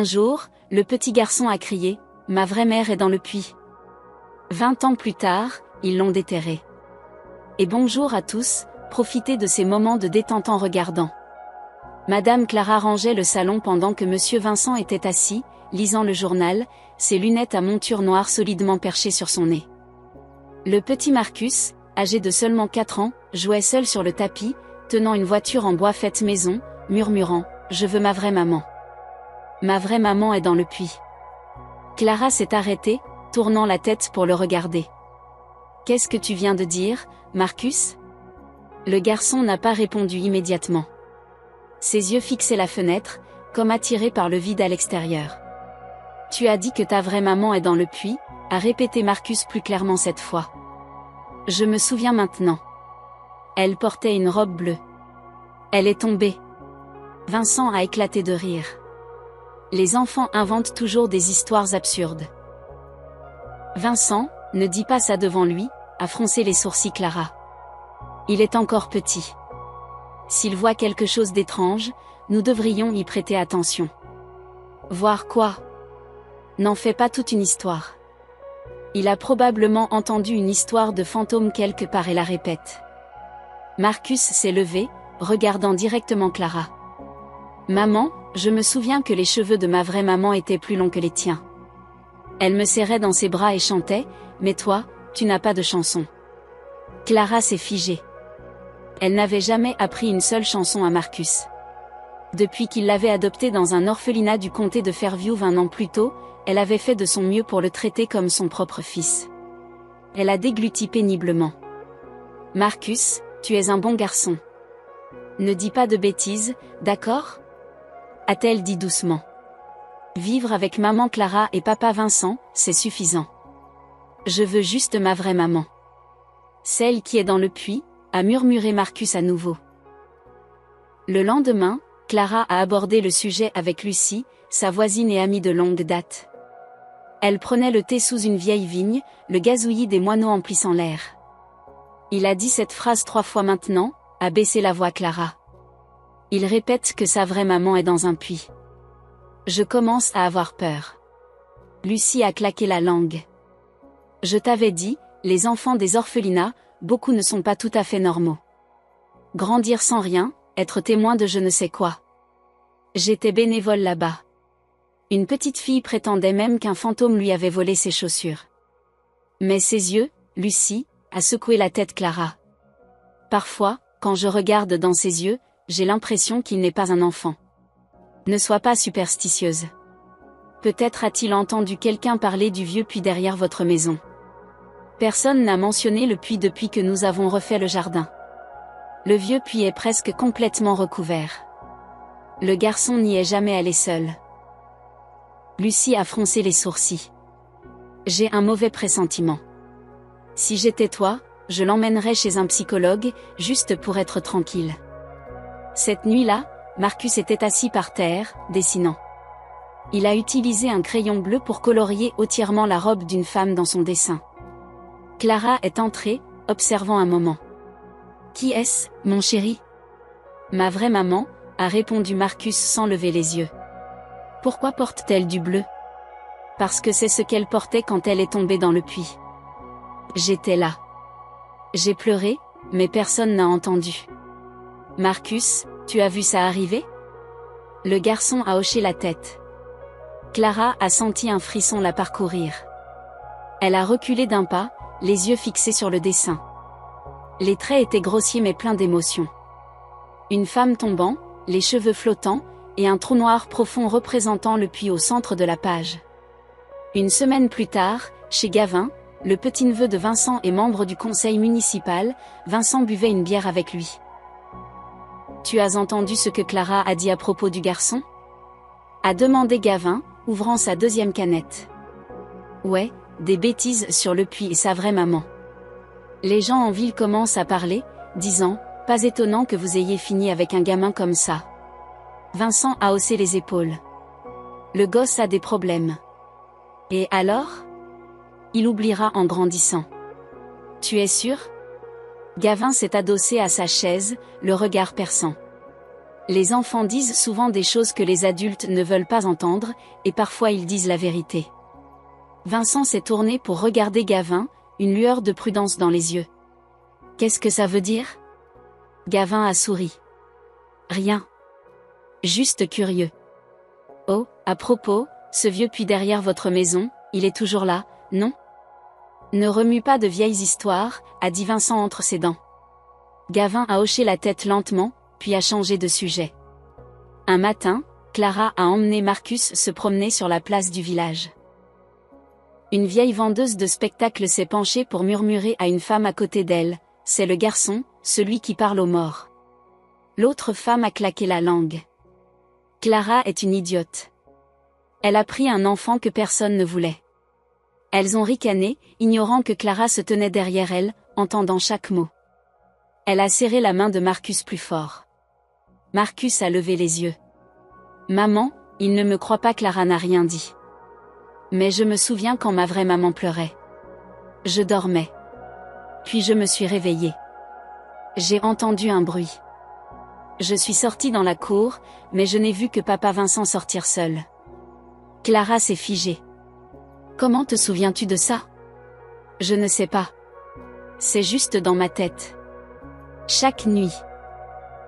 Un jour, le petit garçon a crié « Ma vraie mère est dans le puits ». 20 ans plus tard, ils l'ont déterrée. Et bonjour à tous, profitez de ces moments de détente en regardant. Madame Clara rangeait le salon pendant que Monsieur Vincent était assis, lisant le journal, ses lunettes à monture noire solidement perchées sur son nez. Le petit Marcus, âgé de seulement 4 ans, jouait seul sur le tapis, tenant une voiture en bois faite maison, murmurant « Je veux ma vraie maman. Ma vraie maman est dans le puits ». Clara s'est arrêtée, tournant la tête pour le regarder. « Qu'est-ce que tu viens de dire, Marcus ?» Le garçon n'a pas répondu immédiatement. Ses yeux fixaient la fenêtre, comme attirés par le vide à l'extérieur. « Tu as dit que ta vraie maman est dans le puits », a répété Marcus plus clairement cette fois. « Je me souviens maintenant. Elle portait une robe bleue. Elle est tombée. » Vincent a éclaté de rire. Les enfants inventent toujours des histoires absurdes. Vincent, ne dis pas ça devant lui, a froncé les sourcils Clara. Il est encore petit. S'il voit quelque chose d'étrange, nous devrions y prêter attention. Voir quoi? N'en fais pas toute une histoire. Il a probablement entendu une histoire de fantôme quelque part et la répète. Marcus s'est levé, regardant directement Clara. Maman, je me souviens que les cheveux de ma vraie maman étaient plus longs que les tiens. Elle me serrait dans ses bras et chantait, mais toi, tu n'as pas de chanson. Clara s'est figée. Elle n'avait jamais appris une seule chanson à Marcus. Depuis qu'il l'avait adopté dans un orphelinat du comté de Fairview 20 ans plus tôt, elle avait fait de son mieux pour le traiter comme son propre fils. Elle a dégluti péniblement. Marcus, tu es un bon garçon. Ne dis pas de bêtises, d'accord ? A-t-elle dit doucement. Vivre avec maman Clara et papa Vincent, c'est suffisant. Je veux juste ma vraie maman. Celle qui est dans le puits, a murmuré Marcus à nouveau. Le lendemain, Clara a abordé le sujet avec Lucie, sa voisine et amie de longue date. Elle prenait le thé sous une vieille vigne, le gazouillis des moineaux emplissant l'air. Il a dit cette phrase 3 fois maintenant, a baissé la voix Clara. Il répète que sa vraie maman est dans un puits. Je commence à avoir peur. Lucie a claqué la langue. Je t'avais dit, les enfants des orphelinats, beaucoup ne sont pas tout à fait normaux. Grandir sans rien, être témoin de je ne sais quoi. J'étais bénévole là-bas. Une petite fille prétendait même qu'un fantôme lui avait volé ses chaussures. Mais ses yeux, Lucie, a secoué la tête Clara. Parfois, quand je regarde dans ses yeux, j'ai l'impression qu'il n'est pas un enfant. Ne sois pas superstitieuse. Peut-être a-t-il entendu quelqu'un parler du vieux puits derrière votre maison. Personne n'a mentionné le puits depuis que nous avons refait le jardin. Le vieux puits est presque complètement recouvert. Le garçon n'y est jamais allé seul. Lucie a froncé les sourcils. J'ai un mauvais pressentiment. Si j'étais toi, je l'emmènerais chez un psychologue, juste pour être tranquille. Cette nuit-là, Marcus était assis par terre, dessinant. Il a utilisé un crayon bleu pour colorier entièrement la robe d'une femme dans son dessin. Clara est entrée, observant un moment. « Qui est-ce, mon chéri ?» « Ma vraie maman, » a répondu Marcus sans lever les yeux. « Pourquoi porte-t-elle du bleu ?»« Parce que c'est ce qu'elle portait quand elle est tombée dans le puits. » J'étais là. J'ai pleuré, mais personne n'a entendu. « Marcus, tu as vu ça arriver ?» Le garçon a hoché la tête. Clara a senti un frisson la parcourir. Elle a reculé d'un pas, les yeux fixés sur le dessin. Les traits étaient grossiers mais pleins d'émotion. Une femme tombant, les cheveux flottants, et un trou noir profond représentant le puits au centre de la page. Une semaine plus tard, chez Gavin, le petit-neveu de Vincent et membre du conseil municipal, Vincent buvait une bière avec lui. « Tu as entendu ce que Clara a dit à propos du garçon ?» a demandé Gavin, ouvrant sa deuxième canette. « Ouais, des bêtises sur le puits et sa vraie maman. Les gens en ville commencent à parler, disant « Pas étonnant que vous ayez fini avec un gamin comme ça. » Vincent a haussé les épaules. Le gosse a des problèmes. Et alors ? Il oubliera en grandissant. Tu es sûr ? Gavin s'est adossé à sa chaise, le regard perçant. Les enfants disent souvent des choses que les adultes ne veulent pas entendre, et parfois ils disent la vérité. Vincent s'est tourné pour regarder Gavin, une lueur de prudence dans les yeux. Qu'est-ce que ça veut dire? Gavin a souri. Rien. Juste curieux. Oh, à propos, ce vieux puits derrière votre maison, il est toujours là, non? Ne remue pas de vieilles histoires, a dit Vincent entre ses dents. Gavin a hoché la tête lentement, puis a changé de sujet. Un matin, Clara a emmené Marcus se promener sur la place du village. Une vieille vendeuse de spectacles s'est penchée pour murmurer à une femme à côté d'elle, « C'est le garçon, celui qui parle aux morts. » L'autre femme a claqué la langue. Clara est une idiote. Elle a pris un enfant que personne ne voulait. Elles ont ricané, ignorant que Clara se tenait derrière elle, entendant chaque mot. Elle a serré la main de Marcus plus fort. Marcus a levé les yeux. Maman, il ne me croit pas, Clara n'a rien dit. Mais je me souviens quand ma vraie maman pleurait. Je dormais. Puis je me suis réveillée. J'ai entendu un bruit. Je suis sortie dans la cour, mais je n'ai vu que papa Vincent sortir seul. Clara s'est figée. Comment te souviens-tu de ça? Je ne sais pas. C'est juste dans ma tête. Chaque nuit.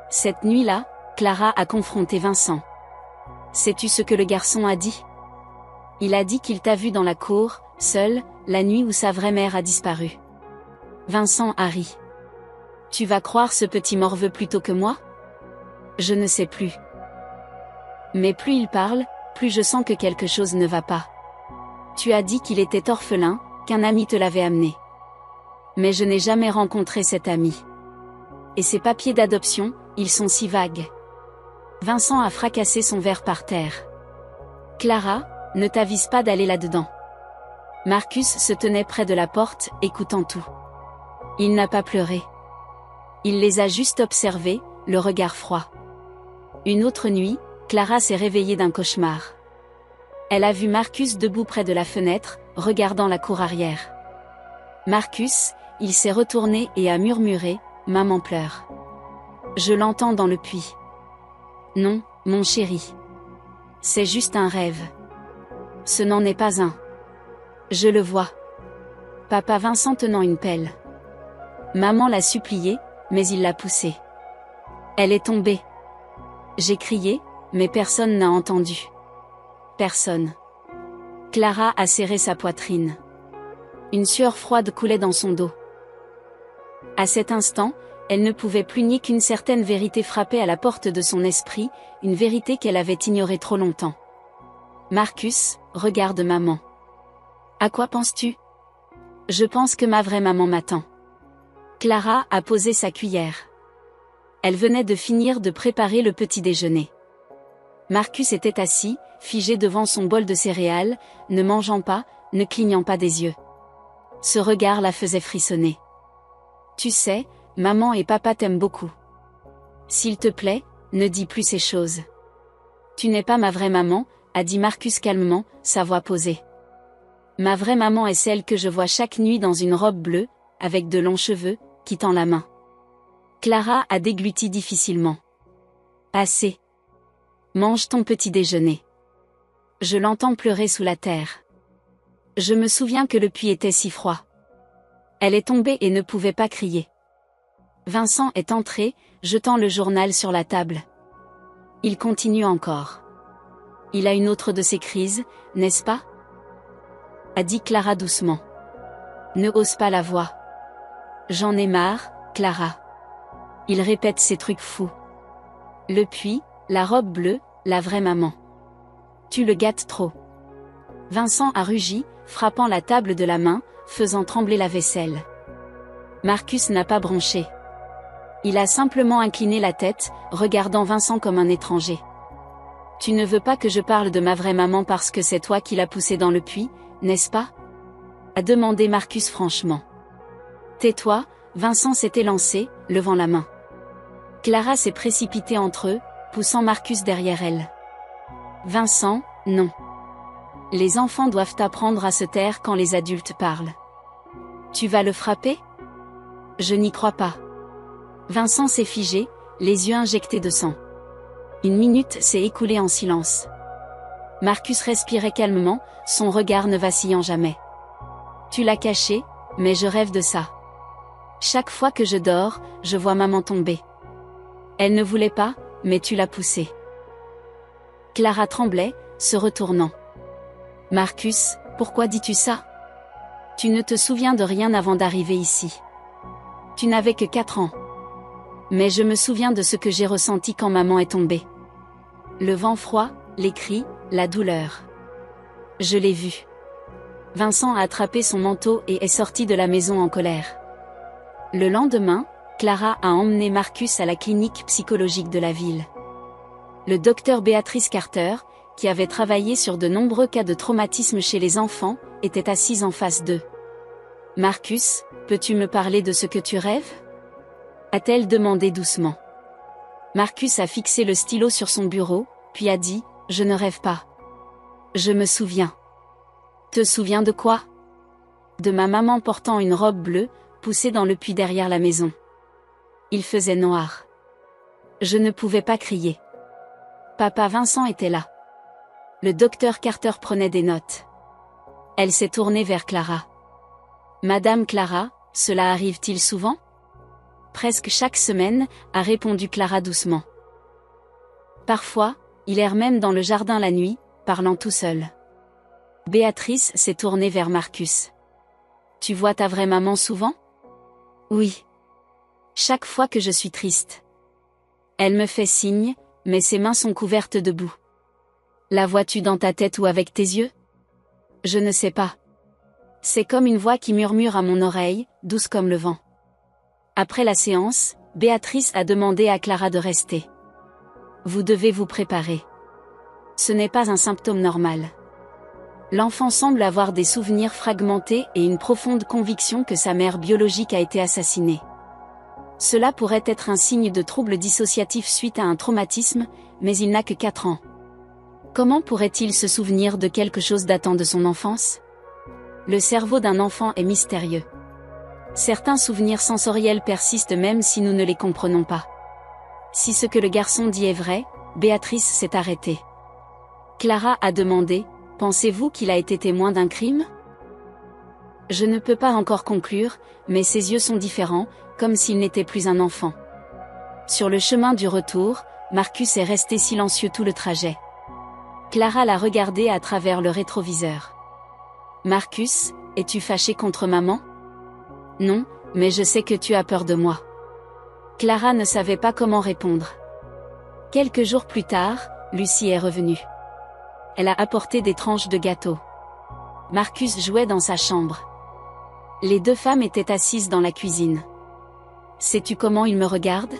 Cette nuit-là, Clara a confronté Vincent. Sais-tu ce que le garçon a dit? Il a dit qu'il t'a vu dans la cour, seul, la nuit où sa vraie mère a disparu. Vincent a ri. Tu vas croire ce petit morveux plutôt que moi? Je ne sais plus. Mais plus il parle, plus je sens que quelque chose ne va pas. Tu as dit qu'il était orphelin, qu'un ami te l'avait amené. Mais je n'ai jamais rencontré cet ami. Et ses papiers d'adoption, ils sont si vagues. Vincent a fracassé son verre par terre. Clara, ne t'avise pas d'aller là-dedans. Marcus se tenait près de la porte, écoutant tout. Il n'a pas pleuré. Il les a juste observés, le regard froid. Une autre nuit, Clara s'est réveillée d'un cauchemar. Elle a vu Marcus debout près de la fenêtre, regardant la cour arrière. Marcus, il s'est retourné et a murmuré, « Maman pleure. » Je l'entends dans le puits. Non, mon chéri. C'est juste un rêve. Ce n'en est pas un. Je le vois. Papa Vincent tenant une pelle. Maman l'a supplié, mais il l'a poussée. Elle est tombée. J'ai crié, mais personne n'a entendu. Personne. Clara a serré sa poitrine. Une sueur froide coulait dans son dos. À cet instant, elle ne pouvait plus nier qu'une certaine vérité frappait à la porte de son esprit, une vérité qu'elle avait ignorée trop longtemps. Marcus, regarde maman. À quoi penses-tu? Je pense que ma vraie maman m'attend. Clara a posé sa cuillère. Elle venait de finir de préparer le petit déjeuner. Marcus était assis, figé devant son bol de céréales, ne mangeant pas, ne clignant pas des yeux. Ce regard la faisait frissonner. Tu sais, maman et papa t'aiment beaucoup. S'il te plaît, ne dis plus ces choses. Tu n'es pas ma vraie maman, a dit Marcus calmement, sa voix posée. Ma vraie maman est celle que je vois chaque nuit dans une robe bleue, avec de longs cheveux, qui tend la main. Clara a dégluti difficilement. Assez. Mange ton petit déjeuner. Je l'entends pleurer sous la terre. Je me souviens que le puits était si froid. Elle est tombée et ne pouvait pas crier. Vincent est entré, jetant le journal sur la table. Il continue encore. Il a une autre de ses crises, n'est-ce pas? A dit Clara doucement. Ne hausse pas la voix. J'en ai marre, Clara. Il répète ces trucs fous. Le puits, la robe bleue, la vraie maman. Tu le gâtes trop. Vincent a rugi, frappant la table de la main, faisant trembler la vaisselle. Marcus n'a pas bronché. Il a simplement incliné la tête, regardant Vincent comme un étranger. Tu ne veux pas que je parle de ma vraie maman parce que c'est toi qui l'as poussée dans le puits, n'est-ce pas? A demandé Marcus franchement. Tais-toi, Vincent s'est élancé, levant la main. Clara s'est précipitée entre eux, poussant Marcus derrière elle. Vincent, non. Les enfants doivent apprendre à se taire quand les adultes parlent. Tu vas le frapper? Je n'y crois pas. Vincent s'est figé, les yeux injectés de sang. Une minute s'est écoulée en silence. Marcus respirait calmement, son regard ne vacillant jamais. Tu l'as caché, mais je rêve de ça. Chaque fois que je dors, je vois maman tomber. Elle ne voulait pas, mais tu l'as poussée. Clara tremblait, se retournant. Marcus, pourquoi dis-tu ça? Tu ne te souviens de rien avant d'arriver ici. Tu n'avais que 4 ans. Mais je me souviens de ce que j'ai ressenti quand maman est tombée. Le vent froid, les cris, la douleur. Je l'ai vu. Vincent a attrapé son manteau et est sorti de la maison en colère. Le lendemain, Clara a emmené Marcus à la clinique psychologique de la ville. Le docteur Béatrice Carter, qui avait travaillé sur de nombreux cas de traumatisme chez les enfants, était assise en face d'eux. « Marcus, peux-tu me parler de ce que tu rêves ?» a-t-elle demandé doucement. Marcus a fixé le stylo sur son bureau, puis a dit « Je ne rêve pas. Je me souviens. » Te souviens de quoi? De ma maman portant une robe bleue, poussée dans le puits derrière la maison. Il faisait noir. Je ne pouvais pas crier. Papa Vincent était là. Le docteur Carter prenait des notes. Elle s'est tournée vers Clara. Madame Clara, cela arrive-t-il souvent? Presque chaque semaine, a répondu Clara doucement. Parfois, il erre même dans le jardin la nuit, parlant tout seul. Béatrice s'est tournée vers Marcus. Tu vois ta vraie maman souvent? Oui. Chaque fois que je suis triste. Elle me fait signe, mais ses mains sont couvertes de boue. La vois-tu dans ta tête ou avec tes yeux? Je ne sais pas. C'est comme une voix qui murmure à mon oreille, douce comme le vent. Après la séance, Béatrice a demandé à Clara de rester. Vous devez vous préparer. Ce n'est pas un symptôme normal. L'enfant semble avoir des souvenirs fragmentés et une profonde conviction que sa mère biologique a été assassinée. Cela pourrait être un signe de trouble dissociatif suite à un traumatisme, mais il n'a que 4 ans. Comment pourrait-il se souvenir de quelque chose datant de son enfance? Le cerveau d'un enfant est mystérieux. Certains souvenirs sensoriels persistent même si nous ne les comprenons pas. Si ce que le garçon dit est vrai, Béatrice s'est arrêtée. Clara a demandé, pensez-vous qu'il a été témoin d'un crime? Je ne peux pas encore conclure, mais ses yeux sont différents, comme s'il n'était plus un enfant. Sur le chemin du retour, Marcus est resté silencieux tout le trajet. Clara l'a regardé à travers le rétroviseur. Marcus, es-tu fâché contre maman? Non, mais je sais que tu as peur de moi. Clara ne savait pas comment répondre. Quelques jours plus tard, Lucie est revenue. Elle a apporté des tranches de gâteau. Marcus jouait dans sa chambre. Les 2 femmes étaient assises dans la cuisine. Sais-tu comment il me regarde?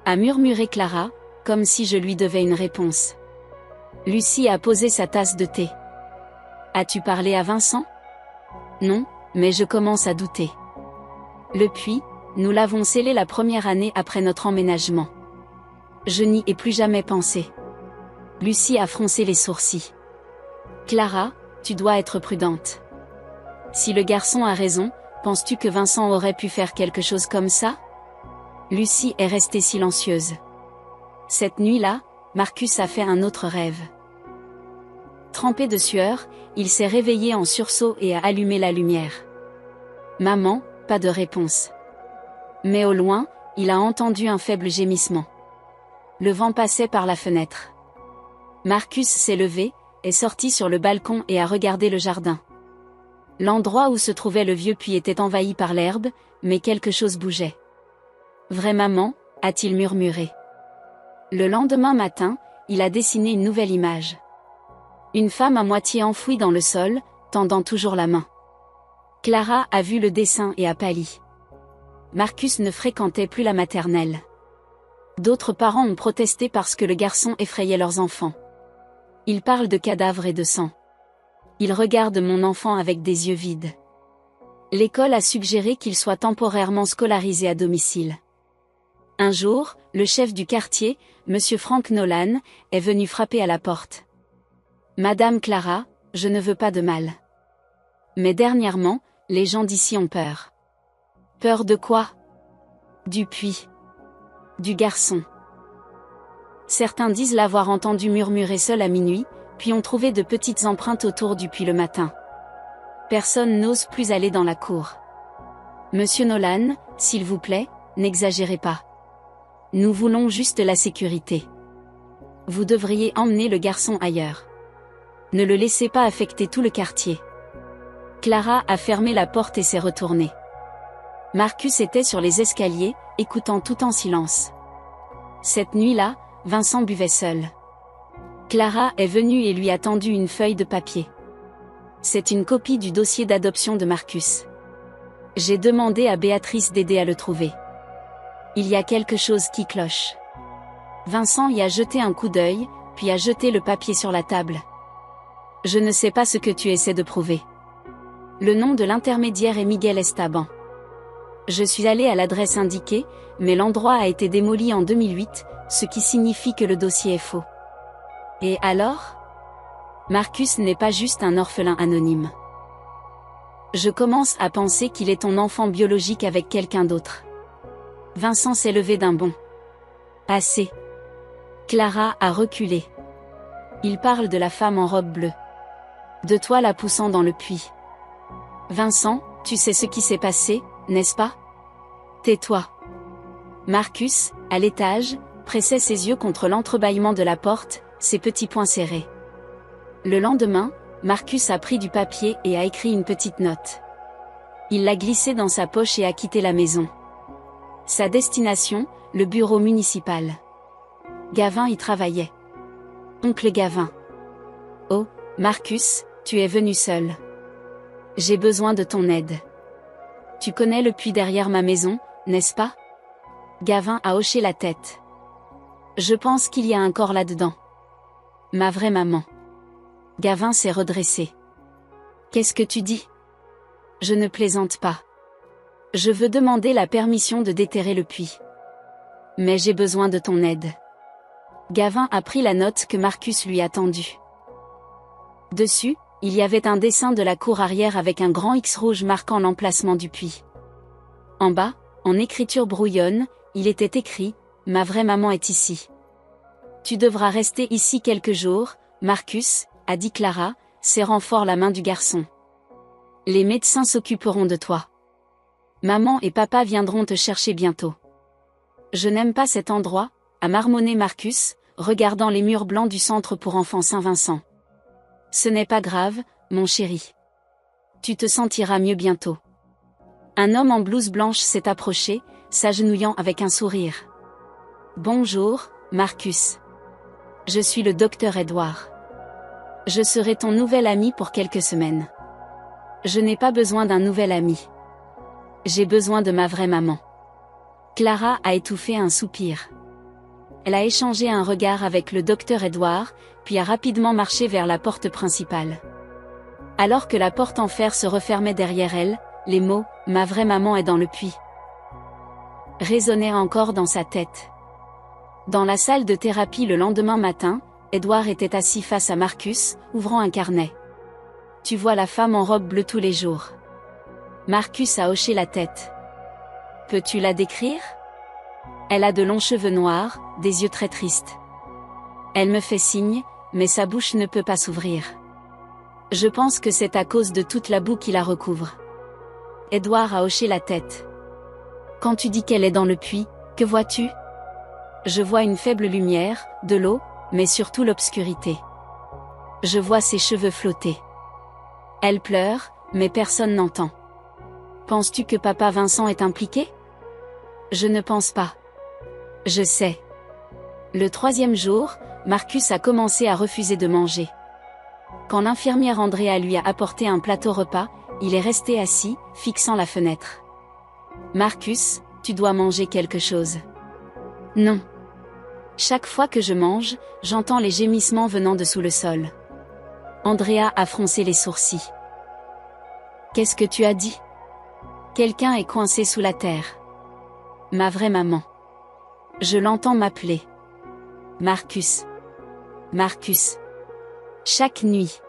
A murmuré Clara, comme si je lui devais une réponse. Lucie a posé sa tasse de thé. As-tu parlé à Vincent? Non, mais je commence à douter. Le puits, nous l'avons scellé la première année après notre emménagement. Je n'y ai plus jamais pensé. Lucie a froncé les sourcils. Clara, tu dois être prudente. Si le garçon a raison, penses-tu que Vincent aurait pu faire quelque chose comme ça? Lucie est restée silencieuse. Cette nuit-là, Marcus a fait un autre rêve. Trempé de sueur, il s'est réveillé en sursaut et a allumé la lumière. Maman, pas de réponse. Mais au loin, il a entendu un faible gémissement. Le vent passait par la fenêtre. Marcus s'est levé, est sorti sur le balcon et a regardé le jardin. L'endroit où se trouvait le vieux puits était envahi par l'herbe, mais quelque chose bougeait. « Vraie maman » a-t-il murmuré. Le lendemain matin, il a dessiné une nouvelle image. Une femme à moitié enfouie dans le sol, tendant toujours la main. Clara a vu le dessin et a pâli. Marcus ne fréquentait plus la maternelle. D'autres parents ont protesté parce que le garçon effrayait leurs enfants. Il parle de cadavres et de sang. Il regarde mon enfant avec des yeux vides. L'école a suggéré qu'il soit temporairement scolarisé à domicile. Un jour, le chef du quartier, Monsieur Frank Nolan, est venu frapper à la porte. « Madame Clara, je ne veux pas de mal. Mais dernièrement, les gens d'ici ont peur. » Peur de quoi? Du puits. Du garçon. Certains disent l'avoir entendu murmurer seul à minuit, puis ont trouvé de petites empreintes autour du puits le matin. Personne n'ose plus aller dans la cour. Monsieur Nolan, s'il vous plaît, n'exagérez pas. Nous voulons juste la sécurité. Vous devriez emmener le garçon ailleurs. Ne le laissez pas affecter tout le quartier. Clara a fermé la porte et s'est retournée. Marcus était sur les escaliers, écoutant tout en silence. Cette nuit-là, Vincent buvait seul. Clara est venue et lui a tendu une feuille de papier. C'est une copie du dossier d'adoption de Marcus. J'ai demandé à Béatrice d'aider à le trouver. Il y a quelque chose qui cloche. Vincent y a jeté un coup d'œil, puis a jeté le papier sur la table. Je ne sais pas ce que tu essaies de prouver. Le nom de l'intermédiaire est Miguel Estaban. Je suis allé à l'adresse indiquée, mais l'endroit a été démoli en 2008, ce qui signifie que le dossier est faux. Et alors ? Marcus n'est pas juste un orphelin anonyme. Je commence à penser qu'il est ton enfant biologique avec quelqu'un d'autre. Vincent s'est levé d'un bond. Assez. Clara a reculé. Il parle de la femme en robe bleue. De toi la poussant dans le puits. Vincent, tu sais ce qui s'est passé, n'est-ce pas ? Tais-toi. Marcus, à l'étage, pressait ses yeux contre l'entrebâillement de la porte, ses petits poings serrés. Le lendemain, Marcus a pris du papier et a écrit une petite note. Il l'a glissée dans sa poche et a quitté la maison. Sa destination, le bureau municipal. Gavin y travaillait. Oncle Gavin. Oh, Marcus, tu es venu seul. J'ai besoin de ton aide. Tu connais le puits derrière ma maison, n'est-ce pas ? Gavin a hoché la tête. Je pense qu'il y a un corps là-dedans. Ma vraie maman. Gavin s'est redressé. Qu'est-ce que tu dis ? Je ne plaisante pas. Je veux demander la permission de déterrer le puits. Mais j'ai besoin de ton aide. Gavin a pris la note que Marcus lui a tendue. Dessus, il y avait un dessin de la cour arrière avec un grand X rouge marquant l'emplacement du puits. En bas, en écriture brouillonne, il était écrit « Ma vraie maman est ici. Tu devras rester ici quelques jours, Marcus », a dit Clara, serrant fort la main du garçon. Les médecins s'occuperont de toi. Maman et papa viendront te chercher bientôt. Je n'aime pas cet endroit, a marmonné Marcus, regardant les murs blancs du centre pour enfants Saint-Vincent. Ce n'est pas grave, mon chéri. Tu te sentiras mieux bientôt. Un homme en blouse blanche s'est approché, s'agenouillant avec un sourire. Bonjour, Marcus. Je suis le docteur Edward. Je serai ton nouvel ami pour quelques semaines. Je n'ai pas besoin d'un nouvel ami. J'ai besoin de ma vraie maman. Clara a étouffé un soupir. Elle a échangé un regard avec le docteur Edward, puis a rapidement marché vers la porte principale. Alors que la porte en fer se refermait derrière elle, les mots « Ma vraie maman est dans le puits » résonnaient encore dans sa tête. Dans la salle de thérapie le lendemain matin, Edward était assis face à Marcus, ouvrant un carnet. « Tu vois la femme en robe bleue tous les jours. » Marcus a hoché la tête. « Peux-tu la décrire ? Elle a de longs cheveux noirs, des yeux très tristes. Elle me fait signe, mais sa bouche ne peut pas s'ouvrir. Je pense que c'est à cause de toute la boue qui la recouvre. » Edward a hoché la tête. « Quand tu dis qu'elle est dans le puits, que vois-tu ? » Je vois une faible lumière, de l'eau, mais surtout l'obscurité. Je vois ses cheveux flotter. Elle pleure, mais personne n'entend. Penses-tu que papa Vincent est impliqué ? Je ne pense pas. Je sais. Le 3e jour, Marcus a commencé à refuser de manger. Quand l'infirmière Andrea lui a apporté un plateau repas, il est resté assis, fixant la fenêtre. Marcus, tu dois manger quelque chose. Non. Chaque fois que je mange, j'entends les gémissements venant de sous le sol. Andrea a froncé les sourcils. Qu'est-ce que tu as dit ? Quelqu'un est coincé sous la terre. Ma vraie maman. Je l'entends m'appeler. Marcus. Marcus. Chaque nuit.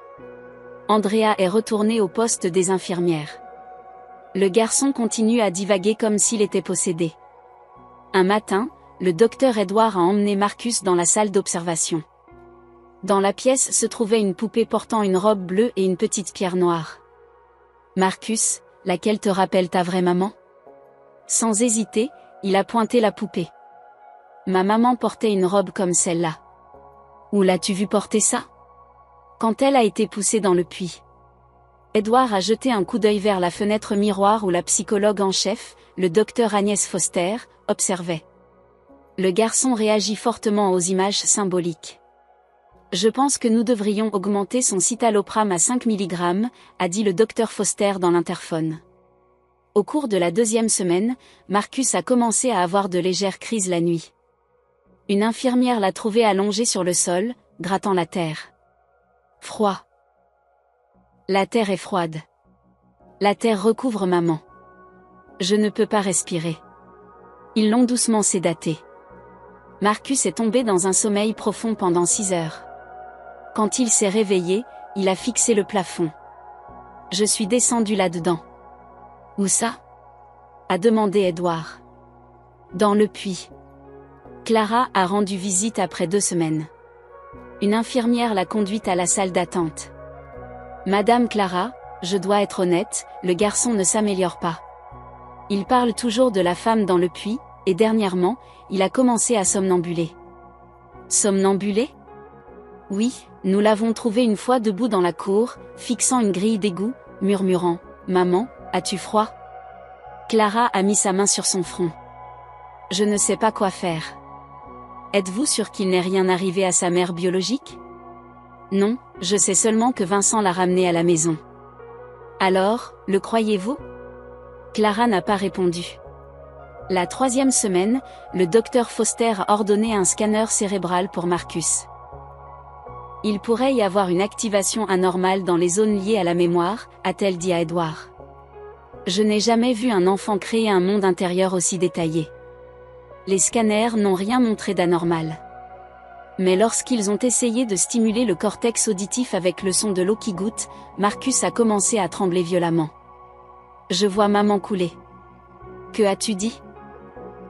Andrea est retournée au poste des infirmières. Le garçon continue à divaguer comme s'il était possédé. Un matin, le docteur Edward a emmené Marcus dans la salle d'observation. Dans la pièce se trouvait une poupée portant une robe bleue et une petite pierre noire. Marcus, laquelle te rappelle ta vraie maman? Sans hésiter, il a pointé la poupée. Ma maman portait une robe comme celle-là. Où l'as-tu vu porter ça? Quand elle a été poussée dans le puits. Edward a jeté un coup d'œil vers la fenêtre miroir où la psychologue en chef, le docteur Agnès Foster, observait. Le garçon réagit fortement aux images symboliques. Je pense que nous devrions augmenter son citalopram à 5 mg, a dit le docteur Foster dans l'interphone. Au cours de la 2e semaine, Marcus a commencé à avoir de légères crises la nuit. Une infirmière l'a trouvé allongé sur le sol, grattant la terre. Froid. La terre est froide. La terre recouvre maman. Je ne peux pas respirer. Ils l'ont doucement sédaté. Marcus est tombé dans un sommeil profond pendant 6 heures. Quand il s'est réveillé, il a fixé le plafond. Je suis descendu là-dedans. Où ça? A demandé Edward. Dans le puits. Clara a rendu visite après 2 semaines. Une infirmière l'a conduite à la salle d'attente. Madame Clara, je dois être honnête, le garçon ne s'améliore pas. Il parle toujours de la femme dans le puits, et dernièrement, il a commencé à somnambuler. Somnambuler? Oui, nous l'avons trouvé une fois debout dans la cour, fixant une grille d'égout, murmurant « Maman, as-tu froid ?» Clara a mis sa main sur son front. Je ne sais pas quoi faire. Êtes-vous sûr qu'il n'est rien arrivé à sa mère biologique? Non, je sais seulement que Vincent l'a ramené à la maison. Alors, le croyez-vous? Clara n'a pas répondu. La 3e semaine, le docteur Foster a ordonné un scanner cérébral pour Marcus. Il pourrait y avoir une activation anormale dans les zones liées à la mémoire, a-t-elle dit à Edward. Je n'ai jamais vu un enfant créer un monde intérieur aussi détaillé. Les scanners n'ont rien montré d'anormal. Mais lorsqu'ils ont essayé de stimuler le cortex auditif avec le son de l'eau qui goutte, Marcus a commencé à trembler violemment. Je vois maman couler. Que as-tu dit?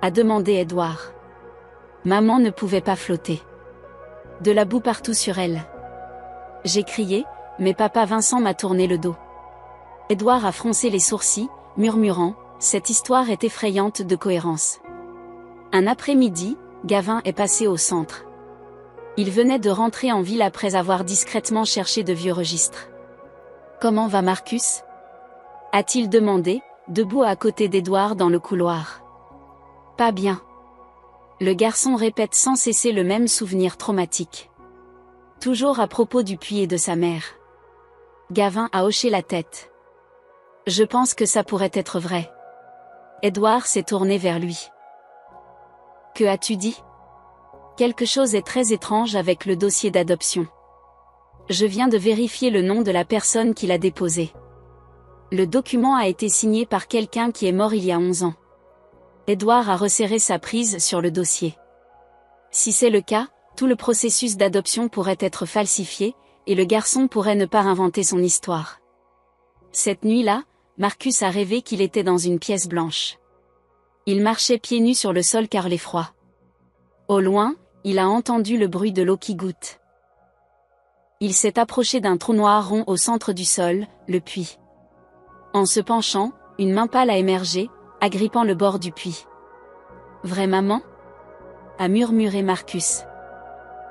A demandé Edward. Maman ne pouvait pas flotter. De la boue partout sur elle. J'ai crié, mais papa Vincent m'a tourné le dos. Edward a froncé les sourcils, murmurant, cette histoire est effrayante de cohérence. Un après-midi, Gavin est passé au centre. Il venait de rentrer en ville après avoir discrètement cherché de vieux registres. Comment va Marcus? A-t-il demandé, debout à côté d'Edward dans le couloir. Pas bien. Le garçon répète sans cesser le même souvenir traumatique. Toujours à propos du puits et de sa mère. Gavin a hoché la tête. Je pense que ça pourrait être vrai. Edward s'est tourné vers lui. Que as-tu dit? Quelque chose est très étrange avec le dossier d'adoption. Je viens de vérifier le nom de la personne qui l'a déposé. Le document a été signé par quelqu'un qui est mort il y a 11 ans. Edward a resserré sa prise sur le dossier. Si c'est le cas, tout le processus d'adoption pourrait être falsifié, et le garçon pourrait ne pas inventer son histoire. Cette nuit-là, Marcus a rêvé qu'il était dans une pièce blanche. Il marchait pieds nus sur le sol car l'effroi. Au loin, il a entendu le bruit de l'eau qui goutte. Il s'est approché d'un trou noir rond au centre du sol, le puits. En se penchant, une main pâle a émergé, agrippant le bord du puits. « Vraie maman ?» a murmuré Marcus.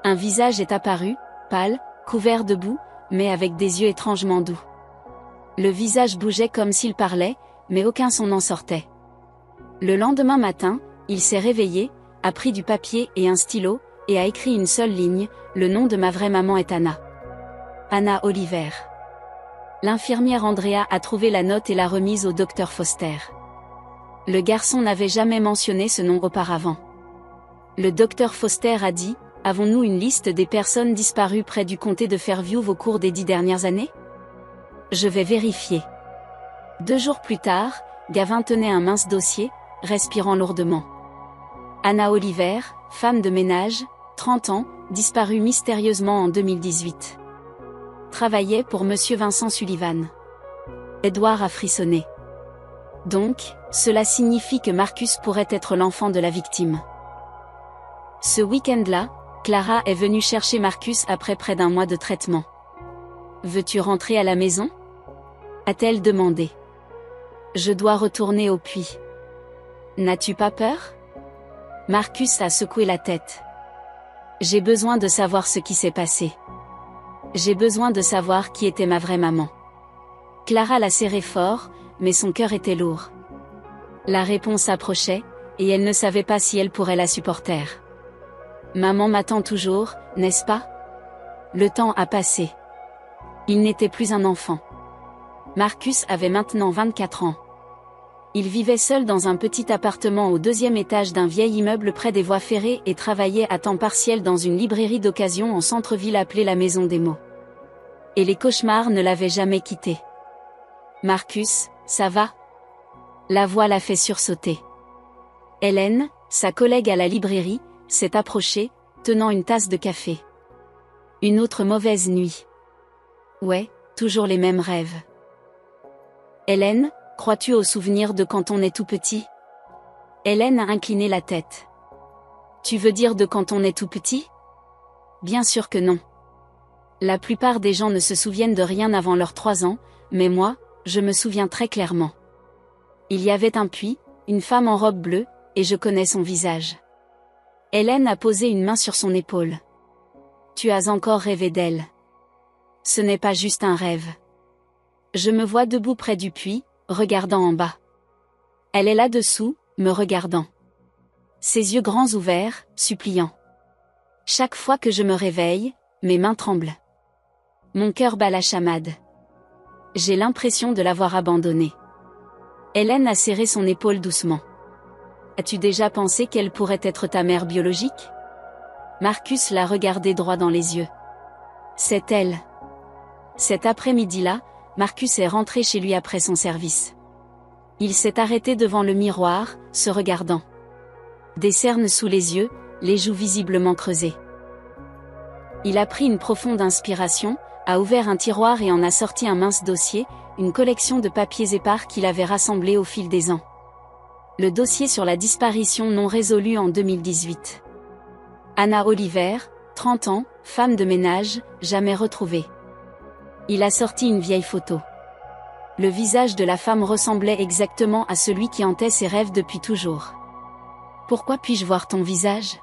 Un visage est apparu, pâle, couvert de boue, mais avec des yeux étrangement doux. Le visage bougeait comme s'il parlait, mais aucun son n'en sortait. Le lendemain matin, il s'est réveillé, a pris du papier et un stylo, et a écrit une seule ligne, le nom de ma vraie maman est Anna. Anna Oliver. L'infirmière Andrea a trouvé la note et l'a remise au docteur Foster. Le garçon n'avait jamais mentionné ce nom auparavant. Le docteur Foster a dit, avons-nous une liste des personnes disparues près du comté de Fairview au cours des 10 dernières années? Je vais vérifier. 2 jours plus tard, Gavin tenait un mince dossier, respirant lourdement. Anna Oliver, femme de ménage, 30 ans, disparue mystérieusement en 2018. Travaillait pour Monsieur Vincent Sullivan. Edward a frissonné. Donc, cela signifie que Marcus pourrait être l'enfant de la victime. Ce week-end-là, Clara est venue chercher Marcus après près d'un mois de traitement. « Veux-tu rentrer à la maison ?» a-t-elle demandé. « Je dois retourner au puits. »« N'as-tu pas peur ?» Marcus a secoué la tête. « J'ai besoin de savoir ce qui s'est passé. J'ai besoin de savoir qui était ma vraie maman. » Clara l'a serré fort, mais son cœur était lourd. La réponse approchait, et elle ne savait pas si elle pourrait la supporter. « Maman m'attend toujours, n'est-ce pas ?» Le temps a passé. Il n'était plus un enfant. Marcus avait maintenant 24 ans. Il vivait seul dans un petit appartement au 2e étage d'un vieil immeuble près des voies ferrées et travaillait à temps partiel dans une librairie d'occasion en centre-ville appelée la Maison des Mots. Et les cauchemars ne l'avaient jamais quitté. « Marcus, ça va ?» La voix l'a fait sursauter. Hélène, sa collègue à la librairie, s'est approchée, tenant une tasse de café. « Une autre mauvaise nuit. » « Ouais, toujours les mêmes rêves. » « Hélène, crois-tu aux souvenirs de quand on est tout petit ?» Hélène a incliné la tête. « Tu veux dire de quand on est tout petit ?» Bien sûr que non. La plupart des gens ne se souviennent de rien avant leurs 3 ans, mais moi, je me souviens très clairement. Il y avait un puits, une femme en robe bleue, et je connais son visage. Hélène a posé une main sur son épaule. « Tu as encore rêvé d'elle. Ce n'est pas juste un rêve. Je me vois debout près du puits, regardant en bas. Elle est là-dessous, me regardant. Ses yeux grands ouverts, suppliants. Chaque fois que je me réveille, mes mains tremblent. Mon cœur bat la chamade. J'ai l'impression de l'avoir abandonnée. » Hélène a serré son épaule doucement. « As-tu déjà pensé qu'elle pourrait être ta mère biologique ?» Marcus l'a regardée droit dans les yeux. « C'est elle. » Cet après-midi-là, Marcus est rentré chez lui après son service. Il s'est arrêté devant le miroir, se regardant. Des cernes sous les yeux, les joues visiblement creusées. Il a pris une profonde inspiration, a ouvert un tiroir et en a sorti un mince dossier, une collection de papiers épars qu'il avait rassemblés au fil des ans. Le dossier sur la disparition non résolue en 2018. Anna Oliver, 30 ans, femme de ménage, jamais retrouvée. Il a sorti une vieille photo. Le visage de la femme ressemblait exactement à celui qui hantait ses rêves depuis toujours. « Pourquoi puis-je voir ton visage ?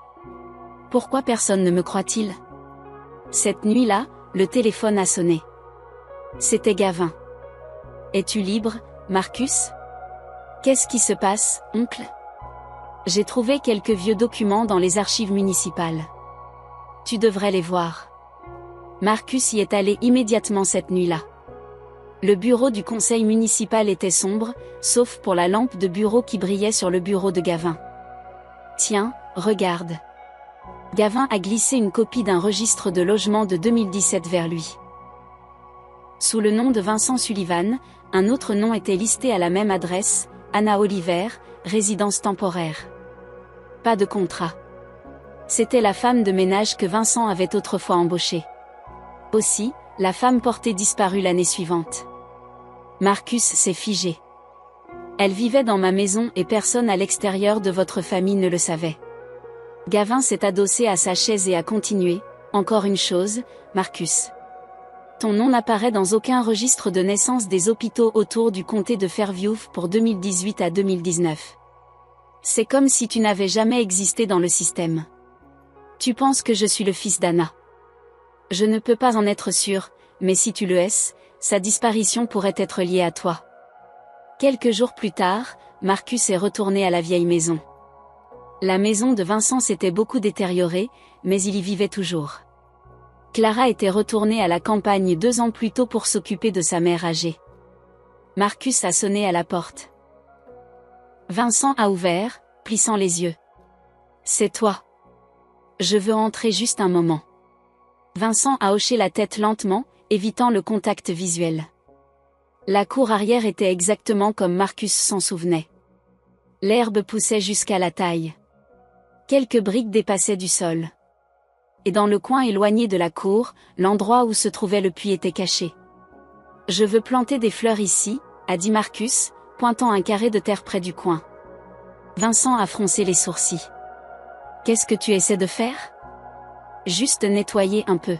Pourquoi personne ne me croit-il ?» Cette nuit-là, le téléphone a sonné. C'était Gavin. « Es-tu libre, Marcus ? » « Qu'est-ce qui se passe, oncle ? » « J'ai trouvé quelques vieux documents dans les archives municipales. Tu devrais les voir. » Marcus y est allé immédiatement cette nuit-là. Le bureau du conseil municipal était sombre, sauf pour la lampe de bureau qui brillait sur le bureau de Gavin. « Tiens, regarde. » Gavin a glissé une copie d'un registre de logement de 2017 vers lui. Sous le nom de Vincent Sullivan, un autre nom était listé à la même adresse, Anna Oliver, résidence temporaire. Pas de contrat. C'était la femme de ménage que Vincent avait autrefois embauchée. Aussi, la femme portée disparut l'année suivante. Marcus s'est figé. Elle vivait dans ma maison et personne à l'extérieur de votre famille ne le savait. Gavin s'est adossé à sa chaise et a continué. Encore une chose, Marcus. Ton nom n'apparaît dans aucun registre de naissance des hôpitaux autour du comté de Fairview pour 2018 à 2019. C'est comme si tu n'avais jamais existé dans le système. Tu penses que je suis le fils d'Anna. Je ne peux pas en être sûr, mais si tu le es, sa disparition pourrait être liée à toi. Quelques jours plus tard, Marcus est retourné à la vieille maison. La maison de Vincent s'était beaucoup détériorée, mais il y vivait toujours. Clara était retournée à la campagne 2 ans plus tôt pour s'occuper de sa mère âgée. Marcus a sonné à la porte. Vincent a ouvert, plissant les yeux. « C'est toi. Je veux entrer juste un moment. » Vincent a hoché la tête lentement, évitant le contact visuel. La cour arrière était exactement comme Marcus s'en souvenait. L'herbe poussait jusqu'à la taille. Quelques briques dépassaient du sol. Et dans le coin éloigné de la cour, l'endroit où se trouvait le puits était caché. « Je veux planter des fleurs ici, » a dit Marcus, pointant un carré de terre près du coin. Vincent a froncé les sourcils. « Qu'est-ce que tu essaies de faire? Juste nettoyer un peu.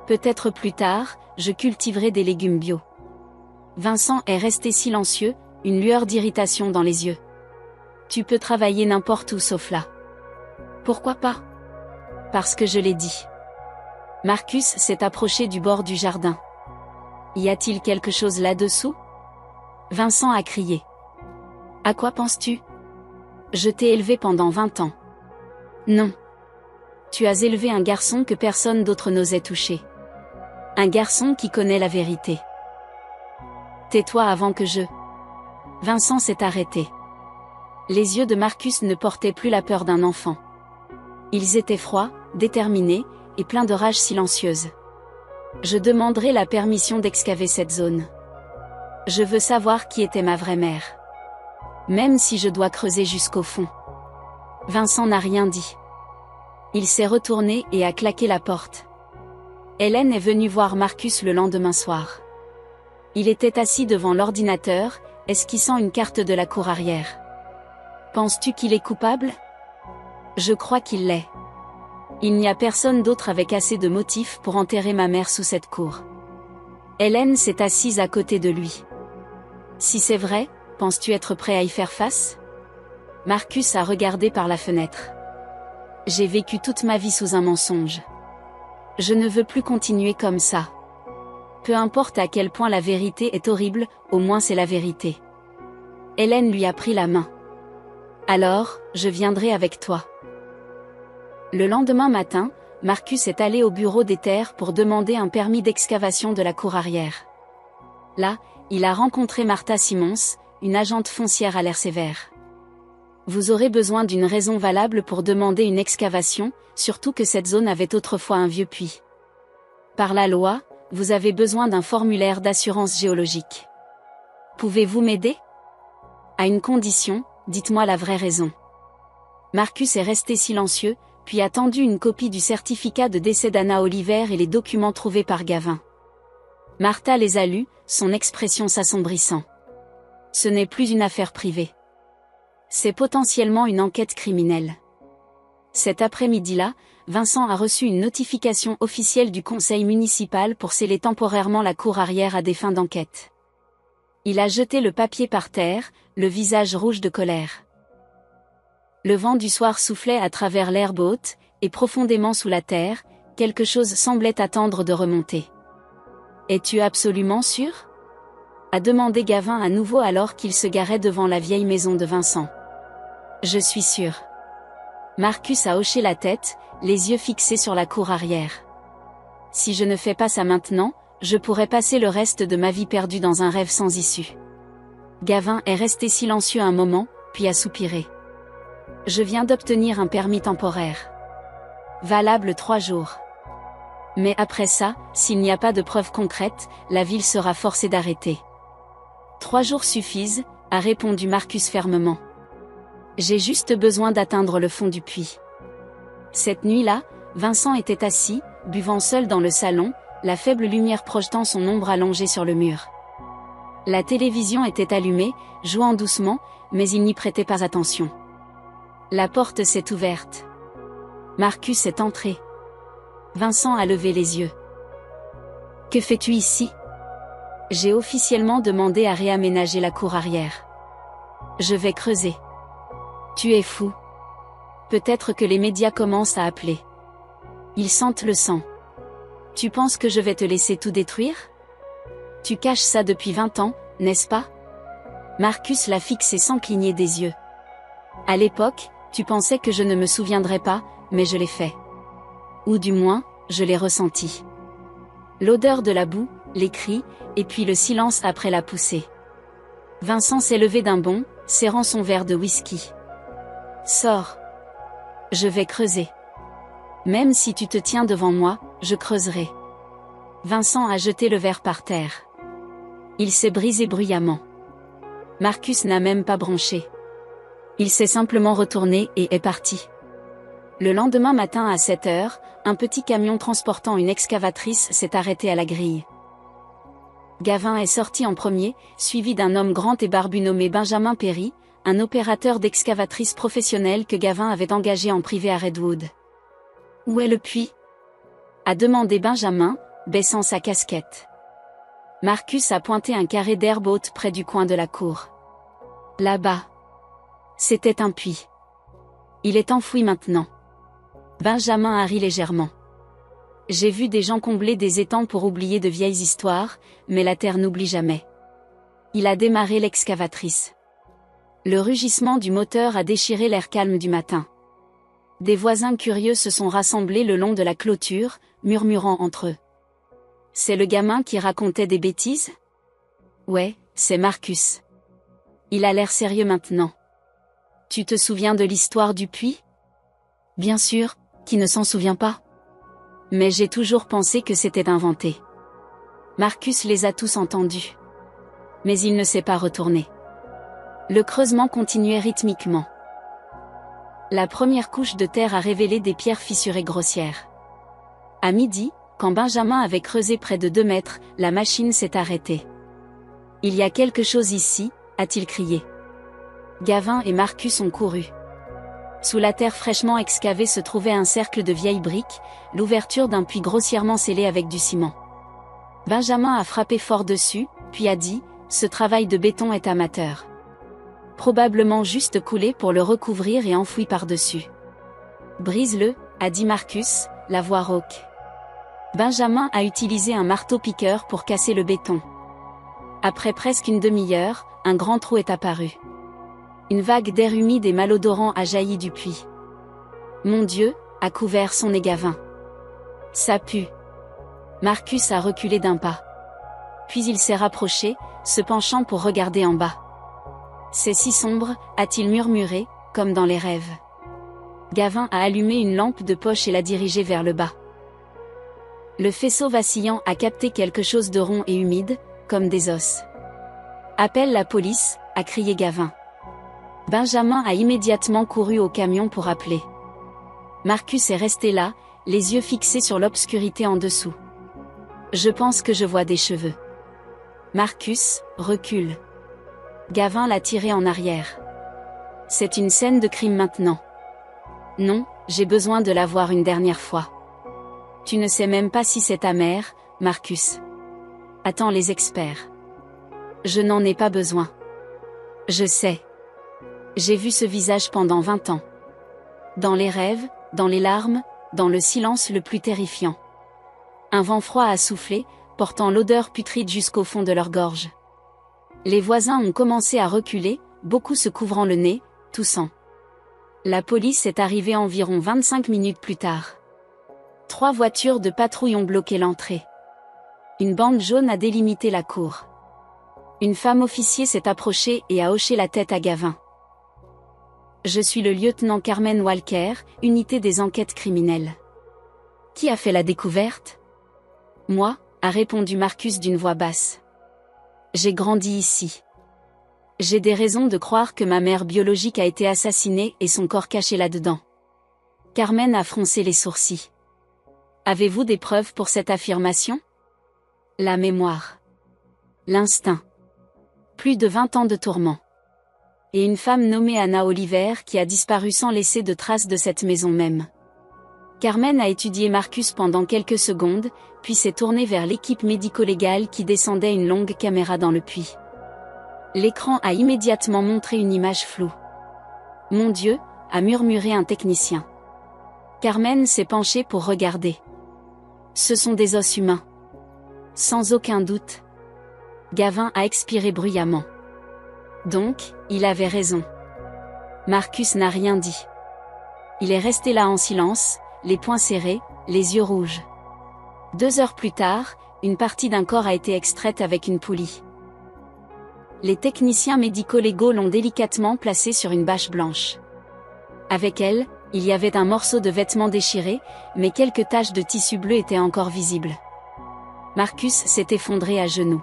Peut-être plus tard, je cultiverai des légumes bio. Vincent est resté silencieux, une lueur d'irritation dans les yeux. Tu peux travailler n'importe où sauf là. Pourquoi pas? Parce que je l'ai dit. Marcus s'est approché du bord du jardin. Y a-t-il quelque chose là-dessous? Vincent a crié. À quoi penses-tu? Je t'ai élevé pendant 20 ans. Non. Tu as élevé un garçon que personne d'autre n'osait toucher. Un garçon qui connaît la vérité. Tais-toi avant que je... Vincent s'est arrêté. Les yeux de Marcus ne portaient plus la peur d'un enfant. Ils étaient froids, déterminés, et pleins de rage silencieuse. Je demanderai la permission d'excaver cette zone. Je veux savoir qui était ma vraie mère. Même si je dois creuser jusqu'au fond. Vincent n'a rien dit. Il s'est retourné et a claqué la porte. Hélène est venue voir Marcus le lendemain soir. Il était assis devant l'ordinateur, esquissant une carte de la cour arrière. Penses-tu qu'il est coupable? Je crois qu'il l'est. Il n'y a personne d'autre avec assez de motifs pour enterrer ma mère sous cette cour. Hélène s'est assise à côté de lui. Si c'est vrai, penses-tu être prêt à y faire face? Marcus a regardé par la fenêtre. J'ai vécu toute ma vie sous un mensonge. Je ne veux plus continuer comme ça. Peu importe à quel point la vérité est horrible, au moins c'est la vérité. Hélène lui a pris la main. Alors, je viendrai avec toi. Le lendemain matin, Marcus est allé au bureau des terres pour demander un permis d'excavation de la cour arrière. Là, il a rencontré Martha Simons, une agente foncière à l'air sévère. Vous aurez besoin d'une raison valable pour demander une excavation, surtout que cette zone avait autrefois un vieux puits. Par la loi, vous avez besoin d'un formulaire d'assurance géologique. Pouvez-vous m'aider? À une condition, dites-moi la vraie raison. Marcus est resté silencieux, puis a tendu une copie du certificat de décès d'Anna Oliver et les documents trouvés par Gavin. Martha les a lus, son expression s'assombrissant. Ce n'est plus une affaire privée. C'est potentiellement une enquête criminelle. Cet après-midi-là, Vincent a reçu une notification officielle du conseil municipal pour sceller temporairement la cour arrière à des fins d'enquête. Il a jeté le papier par terre, le visage rouge de colère. Le vent du soir soufflait à travers l'herbe haute, et profondément sous la terre, quelque chose semblait attendre de remonter. « Es-tu absolument sûr ?» a demandé Gavin à nouveau alors qu'il se garait devant la vieille maison de Vincent. « Je suis sûr. » Marcus a hoché la tête, les yeux fixés sur la cour arrière. « Si je ne fais pas ça maintenant, je pourrais passer le reste de ma vie perdue dans un rêve sans issue. » Gavin est resté silencieux un moment, puis a soupiré. « Je viens d'obtenir un permis temporaire. Valable 3 jours. Mais après ça, s'il n'y a pas de preuves concrètes, la ville sera forcée d'arrêter. » 3 jours suffisent, a répondu Marcus fermement. J'ai juste besoin d'atteindre le fond du puits. Cette nuit-là, Vincent était assis, buvant seul dans le salon, la faible lumière projetant son ombre allongée sur le mur. La télévision était allumée, jouant doucement, mais il n'y prêtait pas attention. La porte s'est ouverte. Marcus est entré. Vincent a levé les yeux. « Que fais-tu ici ? J'ai officiellement demandé à réaménager la cour arrière. Je vais creuser. » Tu es fou. Peut-être que les médias commencent à appeler. Ils sentent le sang. Tu penses que je vais te laisser tout détruire? Tu caches ça depuis 20 ans, n'est-ce pas? Marcus l'a fixé sans cligner des yeux. À l'époque, tu pensais que je ne me souviendrais pas, mais je l'ai fait. Ou du moins, je l'ai ressenti. L'odeur de la boue, les cris, et puis le silence après la poussée. Vincent s'est levé d'un bond, serrant son verre de whisky. Sors. Je vais creuser. Même si tu te tiens devant moi, je creuserai. Vincent a jeté le verre par terre. Il s'est brisé bruyamment. Marcus n'a même pas bronché. Il s'est simplement retourné et est parti. Le lendemain matin à 7 heures, un petit camion transportant une excavatrice s'est arrêté à la grille. Gavin est sorti en premier, suivi d'un homme grand et barbu nommé Benjamin Perry, un opérateur d'excavatrice professionnelle que Gavin avait engagé en privé à Redwood. Où est le puits? A demandé Benjamin, baissant sa casquette. Marcus a pointé un carré d'herbe haute près du coin de la cour. Là-bas. C'était un puits. Il est enfoui maintenant. Benjamin a ri légèrement. J'ai vu des gens combler des étangs pour oublier de vieilles histoires, mais la terre n'oublie jamais. Il a démarré l'excavatrice. Le rugissement du moteur a déchiré l'air calme du matin. Des voisins curieux se sont rassemblés le long de la clôture, murmurant entre eux. C'est le gamin qui racontait des bêtises? Ouais, c'est Marcus. Il a l'air sérieux maintenant. Tu te souviens de l'histoire du puits? Bien sûr, qui ne s'en souvient pas? Mais j'ai toujours pensé que c'était inventé. Marcus les a tous entendus. Mais il ne s'est pas retourné. Le creusement continuait rythmiquement. La première couche de terre a révélé des pierres fissurées grossières. À midi, quand Benjamin avait creusé près de 2 mètres, la machine s'est arrêtée. Il y a quelque chose ici, a-t-il crié. Gavin et Marcus ont couru. Sous la terre fraîchement excavée se trouvait un cercle de vieilles briques, l'ouverture d'un puits grossièrement scellé avec du ciment. Benjamin a frappé fort dessus, puis a dit, « Ce travail de béton est amateur. Probablement juste coulé pour le recouvrir et enfoui par-dessus. » « Brise-le, a dit Marcus, la voix rauque. Benjamin a utilisé un marteau-piqueur pour casser le béton. Après presque une demi-heure, un grand trou est apparu. Une vague d'air humide et malodorant a jailli du puits. Mon Dieu, a couvert son nez Gavin. Ça pue. Marcus a reculé d'un pas. Puis il s'est rapproché, se penchant pour regarder en bas. C'est si sombre, a-t-il murmuré, comme dans les rêves. Gavin a allumé une lampe de poche et l'a dirigée vers le bas. Le faisceau vacillant a capté quelque chose de rond et humide, comme des os. Appelle la police, a crié Gavin. Benjamin a immédiatement couru au camion pour appeler. Marcus est resté là, les yeux fixés sur l'obscurité en dessous. Je pense que je vois des cheveux. Marcus, recule. Gavin l'a tiré en arrière. C'est une scène de crime maintenant. Non, j'ai besoin de la voir une dernière fois. Tu ne sais même pas si c'est ta mère, Marcus. Attends les experts. Je n'en ai pas besoin. Je sais. J'ai vu ce visage pendant 20 ans. Dans les rêves, dans les larmes, dans le silence le plus terrifiant. Un vent froid a soufflé, portant l'odeur putride jusqu'au fond de leur gorge. Les voisins ont commencé à reculer, beaucoup se couvrant le nez, toussant. La police est arrivée environ 25 minutes plus tard. 3 voitures de patrouille ont bloqué l'entrée. Une bande jaune a délimité la cour. Une femme officier s'est approchée et a hoché la tête à Gavin. Je suis le lieutenant Carmen Walker, unité des enquêtes criminelles. Qui a fait la découverte? Moi, a répondu Marcus d'une voix basse. J'ai grandi ici. J'ai des raisons de croire que ma mère biologique a été assassinée et son corps caché là-dedans. Carmen a froncé les sourcils. Avez-vous des preuves pour cette affirmation? La mémoire. L'instinct. Plus de 20 ans de tourments. Et une femme nommée Anna Oliver qui a disparu sans laisser de traces de cette maison même. Carmen a étudié Marcus pendant quelques secondes, puis s'est tournée vers l'équipe médico-légale qui descendait une longue caméra dans le puits. L'écran a immédiatement montré une image floue. Mon Dieu, a murmuré un technicien. Carmen s'est penchée pour regarder. Ce sont des os humains. Sans aucun doute. Gavin a expiré bruyamment. Donc, il avait raison. Marcus n'a rien dit. Il est resté là en silence, les poings serrés, les yeux rouges. 2 heures plus tard, une partie d'un corps a été extraite avec une poulie. Les techniciens médico-légaux l'ont délicatement placée sur une bâche blanche. Avec elle, il y avait un morceau de vêtement déchiré, mais quelques taches de tissu bleu étaient encore visibles. Marcus s'est effondré à genoux.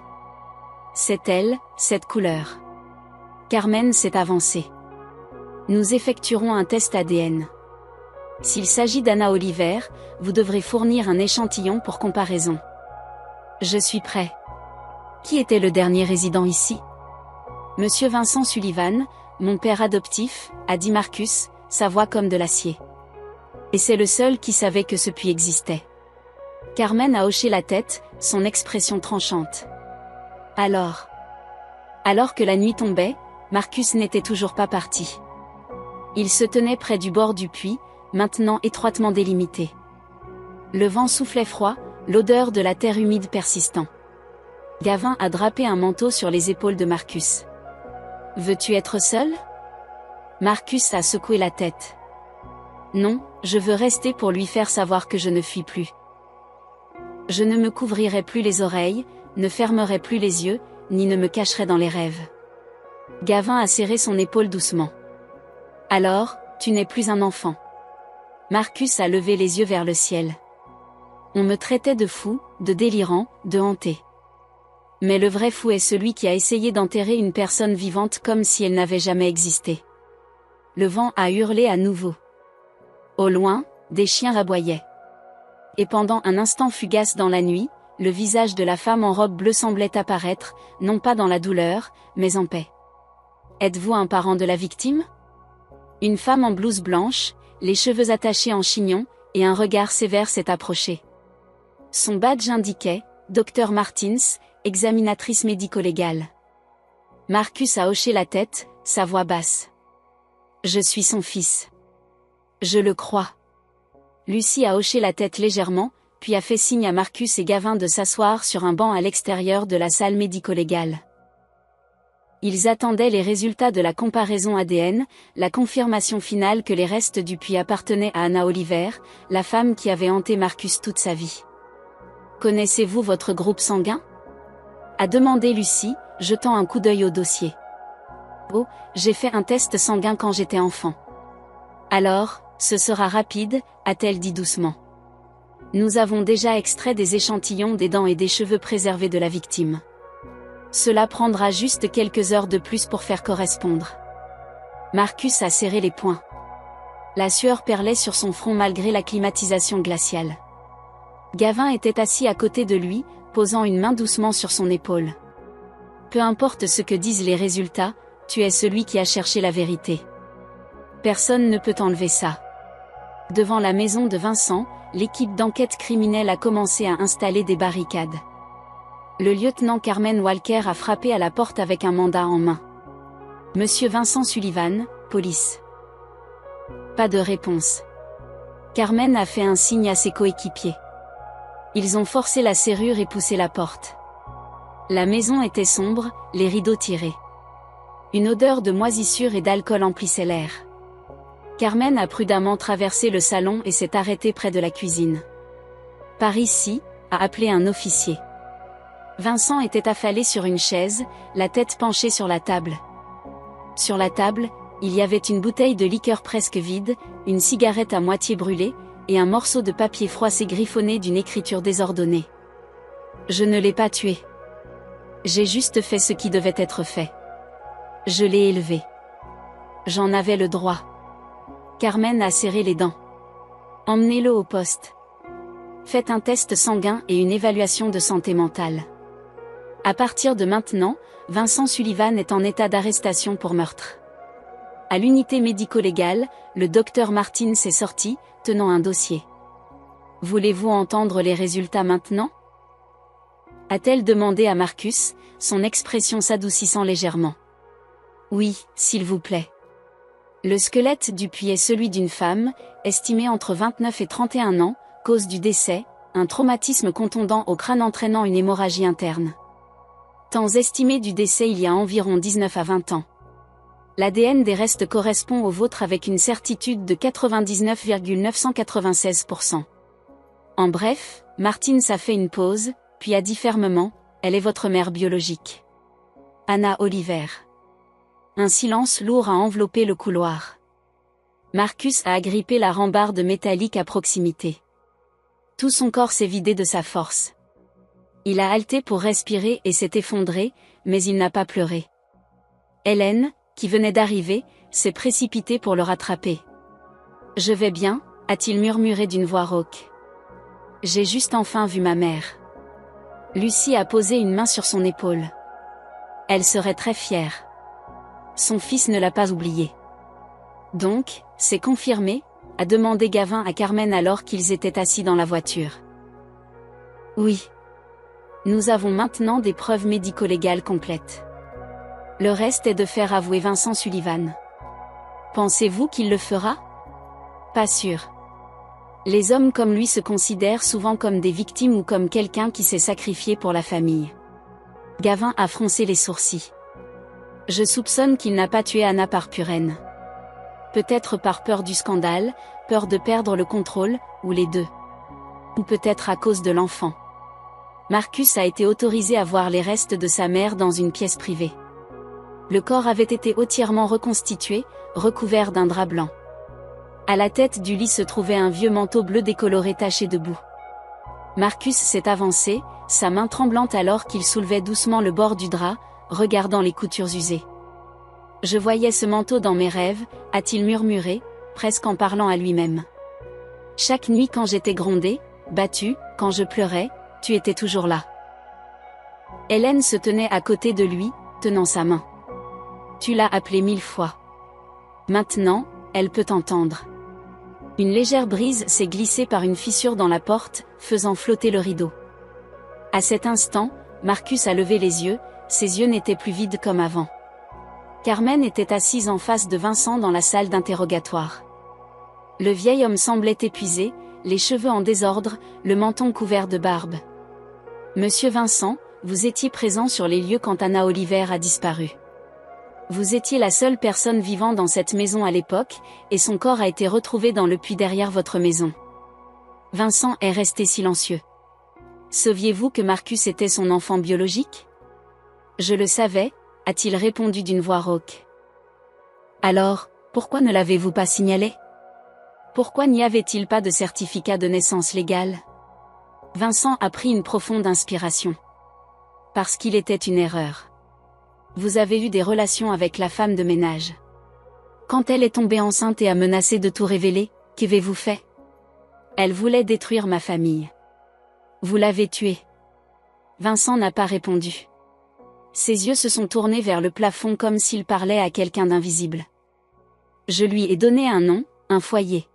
C'est elle, cette couleur. Carmen s'est avancée. Nous effectuerons un test ADN. S'il s'agit d'Anna Oliver, vous devrez fournir un échantillon pour comparaison. Je suis prêt. Qui était le dernier résident ici? Monsieur Vincent Sullivan, mon père adoptif, a dit Marcus, sa voix comme de l'acier. Et c'est le seul qui savait que ce puits existait. Carmen a hoché la tête, son expression tranchante. Alors que la nuit tombait, Marcus n'était toujours pas parti. Il se tenait près du bord du puits, maintenant étroitement délimité. Le vent soufflait froid, l'odeur de la terre humide persistant. Gavin a drapé un manteau sur les épaules de Marcus. « Veux-tu être seul ?» Marcus a secoué la tête. « Non, je veux rester pour lui faire savoir que je ne fuis plus. Je ne me couvrirai plus les oreilles, ne fermerai plus les yeux, ni ne me cacherai dans les rêves. » Gavin a serré son épaule doucement. « Alors, tu n'es plus un enfant. » Marcus a levé les yeux vers le ciel. On me traitait de fou, de délirant, de hanté. Mais le vrai fou est celui qui a essayé d'enterrer une personne vivante comme si elle n'avait jamais existé. Le vent a hurlé à nouveau. Au loin, des chiens aboyaient. Et pendant un instant fugace dans la nuit, le visage de la femme en robe bleue semblait apparaître, non pas dans la douleur, mais en paix. Êtes-vous un parent de la victime ? Une femme en blouse blanche, les cheveux attachés en chignon, et un regard sévère s'est approché. Son badge indiquait « Dr Martins, examinatrice médico-légale ». Marcus a hoché la tête, sa voix basse. « Je suis son fils. Je le crois. » Lucie a hoché la tête légèrement, puis a fait signe à Marcus et Gavin de s'asseoir sur un banc à l'extérieur de la salle médico-légale. Ils attendaient les résultats de la comparaison ADN, la confirmation finale que les restes du puits appartenaient à Anna Oliver, la femme qui avait hanté Marcus toute sa vie. « Connaissez-vous votre groupe sanguin ?» a demandé Lucie, jetant un coup d'œil au dossier. « Oh, j'ai fait un test sanguin quand j'étais enfant. »« Alors, ce sera rapide, » a-t-elle dit doucement. « Nous avons déjà extrait des échantillons des dents et des cheveux préservés de la victime. Cela prendra juste quelques heures de plus pour faire correspondre. » Marcus a serré les poings. La sueur perlait sur son front malgré la climatisation glaciale. Gavin était assis à côté de lui, posant une main doucement sur son épaule. « Peu importe ce que disent les résultats, tu es celui qui a cherché la vérité. Personne ne peut enlever ça. » Devant la maison de Vincent, l'équipe d'enquête criminelle a commencé à installer des barricades. Le lieutenant Carmen Walker a frappé à la porte avec un mandat en main. « Monsieur Vincent Sullivan, police. » Pas de réponse. Carmen a fait un signe à ses coéquipiers. Ils ont forcé la serrure et poussé la porte. La maison était sombre, les rideaux tirés. Une odeur de moisissure et d'alcool emplissait l'air. Carmen a prudemment traversé le salon et s'est arrêtée près de la cuisine. « Par ici » a appelé un officier. Vincent était affalé sur une chaise, la tête penchée sur la table. Sur la table, il y avait une bouteille de liqueur presque vide, une cigarette à moitié brûlée, et un morceau de papier froissé griffonné d'une écriture désordonnée. « Je ne l'ai pas tué. J'ai juste fait ce qui devait être fait. Je l'ai élevé. J'en avais le droit. » Carmen a serré les dents. « Emmenez-le au poste. Faites un test sanguin et une évaluation de santé mentale. À partir de maintenant, Vincent Sullivan est en état d'arrestation pour meurtre. » À l'unité médico-légale, le docteur Martins est sorti, tenant un dossier. « Voulez-vous entendre les résultats maintenant ?» a-t-elle demandé à Marcus, son expression s'adoucissant légèrement. « Oui, s'il vous plaît. » Le squelette du puits est celui d'une femme, estimée entre 29 et 31 ans, cause du décès, un traumatisme contondant au crâne entraînant une hémorragie interne. Temps estimé du décès il y a environ 19 à 20 ans. L'ADN des restes correspond au vôtre avec une certitude de 99,996%. En bref, Martins a fait une pause, puis a dit fermement, « Elle est votre mère biologique. Anna Oliver. » Un silence lourd a enveloppé le couloir. Marcus a agrippé la rambarde métallique à proximité. Tout son corps s'est vidé de sa force. Il a halté pour respirer et s'est effondré, mais il n'a pas pleuré. Hélène, qui venait d'arriver, s'est précipitée pour le rattraper. « Je vais bien » a-t-il murmuré d'une voix rauque. « J'ai juste enfin vu ma mère. » Lucie a posé une main sur son épaule. Elle serait très fière. Son fils ne l'a pas oublié. Donc, c'est confirmé, a demandé Gavin à Carmen alors qu'ils étaient assis dans la voiture. Oui. Nous avons maintenant des preuves médico-légales complètes. Le reste est de faire avouer Vincent Sullivan. Pensez-vous qu'il le fera? Pas sûr. Les hommes comme lui se considèrent souvent comme des victimes ou comme quelqu'un qui s'est sacrifié pour la famille. Gavin a froncé les sourcils. Je soupçonne qu'il n'a pas tué Anna par pure haine. Peut-être par peur du scandale, peur de perdre le contrôle, ou les deux. Ou peut-être à cause de l'enfant. Marcus a été autorisé à voir les restes de sa mère dans une pièce privée. Le corps avait été entièrement reconstitué, recouvert d'un drap blanc. À la tête du lit se trouvait un vieux manteau bleu décoloré taché de boue. Marcus s'est avancé, sa main tremblante alors qu'il soulevait doucement le bord du drap, regardant les coutures usées. Je voyais ce manteau dans mes rêves, a-t-il murmuré, presque en parlant à lui-même. Chaque nuit quand j'étais grondé, battu, quand je pleurais, tu étais toujours là. Hélène se tenait à côté de lui, tenant sa main. Tu l'as appelée 1000 fois. Maintenant, elle peut t'entendre. Une légère brise s'est glissée par une fissure dans la porte, faisant flotter le rideau. À cet instant, Marcus a levé les yeux, ses yeux n'étaient plus vides comme avant. Carmen était assise en face de Vincent dans la salle d'interrogatoire. Le vieil homme semblait épuisé, les cheveux en désordre, le menton couvert de barbe. Monsieur Vincent, vous étiez présent sur les lieux quand Anna Oliver a disparu. Vous étiez la seule personne vivant dans cette maison à l'époque, et son corps a été retrouvé dans le puits derrière votre maison. Vincent est resté silencieux. Saviez-vous que Marcus était son enfant biologique? Je le savais, a-t-il répondu d'une voix rauque. Alors, pourquoi ne l'avez-vous pas signalé? Pourquoi n'y avait-il pas de certificat de naissance légal? Vincent a pris une profonde inspiration. Parce qu'il était une erreur. Vous avez eu des relations avec la femme de ménage. Quand elle est tombée enceinte et a menacé de tout révéler, qu'avez-vous fait? Elle voulait détruire ma famille. Vous l'avez tuée. Vincent n'a pas répondu. Ses yeux se sont tournés vers le plafond comme s'il parlait à quelqu'un d'invisible. Je lui ai donné un nom, un foyer.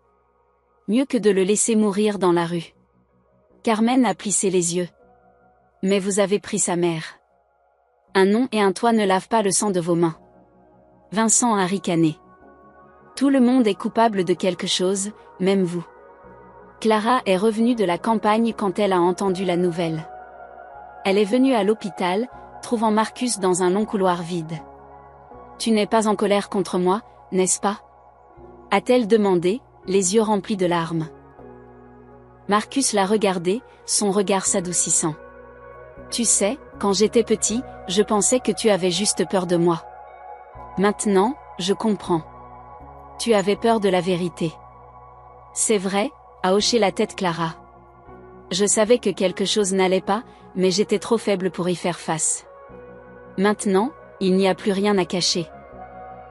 Mieux que de le laisser mourir dans la rue. Carmen a plissé les yeux. Mais vous avez pris sa mère. Un nom et un toit ne lavent pas le sang de vos mains. Vincent a ricané. Tout le monde est coupable de quelque chose, même vous. Clara est revenue de la campagne quand elle a entendu la nouvelle. Elle est venue à l'hôpital, trouvant Marcus dans un long couloir vide. Tu n'es pas en colère contre moi, n'est-ce pas? A-t-elle demandé, les yeux remplis de larmes. Marcus l'a regardé, son regard s'adoucissant. Tu sais, quand j'étais petit, je pensais que tu avais juste peur de moi. Maintenant, je comprends. Tu avais peur de la vérité. C'est vrai, a hoché la tête Clara. Je savais que quelque chose n'allait pas, mais j'étais trop faible pour y faire face. Maintenant, il n'y a plus rien à cacher.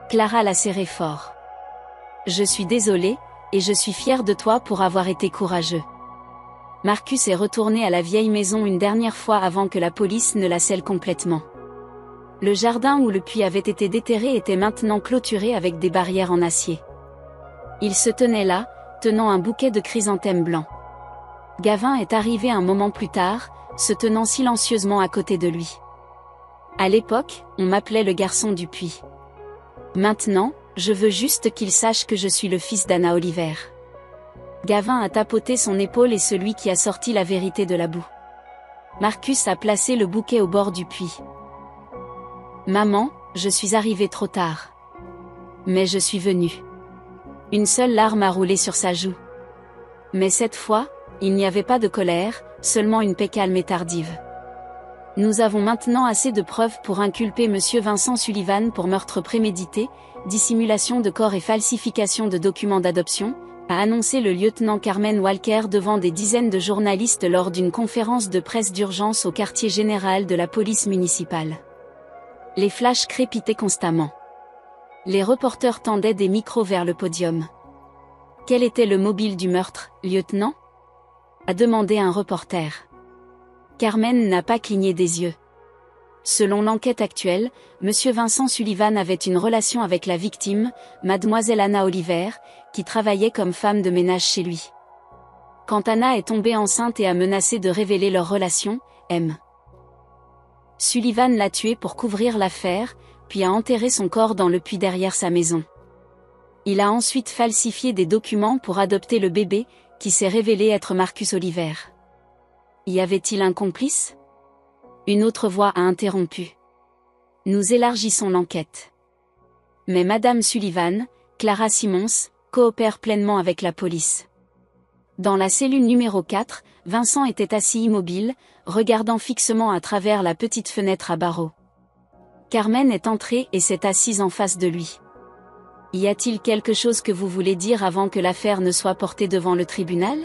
Clara l'a serré fort. Je suis désolée, et je suis fière de toi pour avoir été courageux. Marcus est retourné à la vieille maison une dernière fois avant que la police ne la scelle complètement. Le jardin où le puits avait été déterré était maintenant clôturé avec des barrières en acier. Il se tenait là, tenant un bouquet de chrysanthèmes blancs. Gavin est arrivé un moment plus tard, se tenant silencieusement à côté de lui. À l'époque, on m'appelait le garçon du puits. Maintenant, je veux juste qu'il sache que je suis le fils d'Anna Oliver. Gavin a tapoté son épaule et celui qui a sorti la vérité de la boue. Marcus a placé le bouquet au bord du puits. Maman, je suis arrivé trop tard. Mais je suis venu. Une seule larme a roulé sur sa joue. Mais cette fois, il n'y avait pas de colère, seulement une paix calme et tardive. Nous avons maintenant assez de preuves pour inculper Monsieur Vincent Sullivan pour meurtre prémédité, dissimulation de corps et falsification de documents d'adoption, a annoncé le lieutenant Carmen Walker devant des dizaines de journalistes lors d'une conférence de presse d'urgence au quartier général de la police municipale. Les flashs crépitaient constamment. Les reporters tendaient des micros vers le podium. Quel était le mobile du meurtre, lieutenant? A demandé un reporter. Carmen n'a pas cligné des yeux. Selon l'enquête actuelle, M. Vincent Sullivan avait une relation avec la victime, Mademoiselle Anna Oliver, qui travaillait comme femme de ménage chez lui. Quand Anna est tombée enceinte et a menacé de révéler leur relation, M. Sullivan l'a tuée pour couvrir l'affaire, puis a enterré son corps dans le puits derrière sa maison. Il a ensuite falsifié des documents pour adopter le bébé, qui s'est révélé être Marcus Oliver. Y avait-il un complice ? Une autre voix a interrompu. Nous élargissons l'enquête. Mais Madame Sullivan, Clara Simmons, coopère pleinement avec la police. Dans la cellule numéro 4, Vincent était assis immobile, regardant fixement à travers la petite fenêtre à barreaux. Carmen est entrée et s'est assise en face de lui. Y a-t-il quelque chose que vous voulez dire avant que l'affaire ne soit portée devant le tribunal ?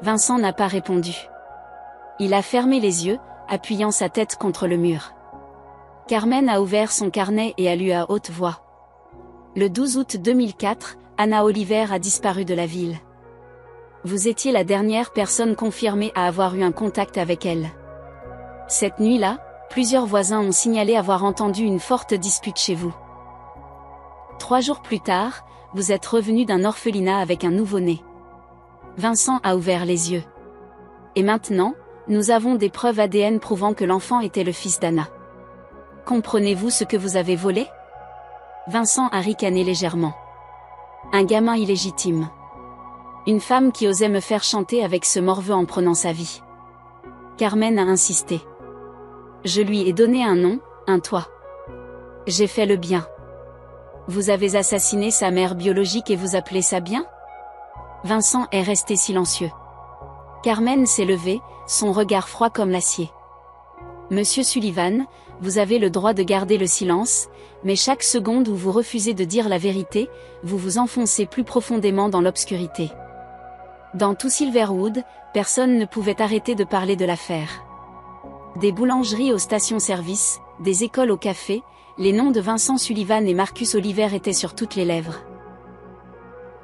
Vincent n'a pas répondu. Il a fermé les yeux, appuyant sa tête contre le mur. Carmen a ouvert son carnet et a lu à haute voix. Le 12 août 2004, Anna Oliver a disparu de la ville. Vous étiez la dernière personne confirmée à avoir eu un contact avec elle. Cette nuit-là, plusieurs voisins ont signalé avoir entendu une forte dispute chez vous. 3 jours plus tard, vous êtes revenu d'un orphelinat avec un nouveau-né. Vincent a ouvert les yeux. Et maintenant, nous avons des preuves ADN prouvant que l'enfant était le fils d'Anna. Comprenez-vous ce que vous avez volé ? Vincent a ricané légèrement. Un gamin illégitime. Une femme qui osait me faire chanter avec ce morveux en prenant sa vie. Carmen a insisté. Je lui ai donné un nom, un toit. J'ai fait le bien. Vous avez assassiné sa mère biologique et vous appelez ça bien ? Vincent est resté silencieux. Carmen s'est levée, son regard froid comme l'acier. Monsieur Sullivan, vous avez le droit de garder le silence, mais chaque seconde où vous refusez de dire la vérité, vous vous enfoncez plus profondément dans l'obscurité. Dans tout Silverwood, personne ne pouvait arrêter de parler de l'affaire. Des boulangeries aux stations-service, des écoles au café, les noms de Vincent Sullivan et Marcus Oliver étaient sur toutes les lèvres.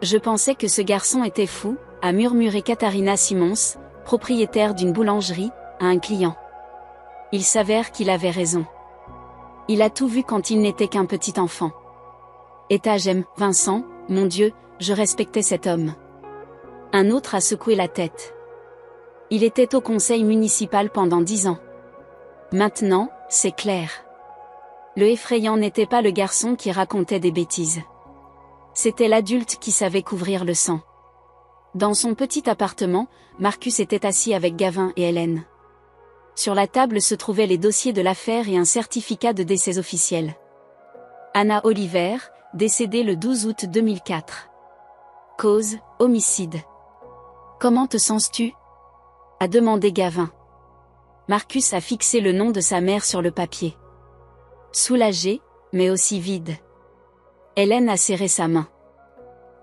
Je pensais que ce garçon était fou, a murmuré Katharina Simmons, propriétaire d'une boulangerie, à un client. Il s'avère qu'il avait raison. Il a tout vu quand il n'était qu'un petit enfant. Étage-M, Vincent, mon Dieu, je respectais cet homme. Un autre a secoué la tête. Il était au conseil municipal pendant 10 ans. Maintenant, c'est clair. Le effrayant n'était pas le garçon qui racontait des bêtises. C'était l'adulte qui savait couvrir le sang. Dans son petit appartement, Marcus était assis avec Gavin et Hélène. Sur la table se trouvaient les dossiers de l'affaire et un certificat de décès officiel. Anna Oliver, décédée le 12 août 2004. Cause, homicide. Comment te sens-tu ? A demandé Gavin. Marcus a fixé le nom de sa mère sur le papier. Soulagé, mais aussi vide. Hélène a serré sa main.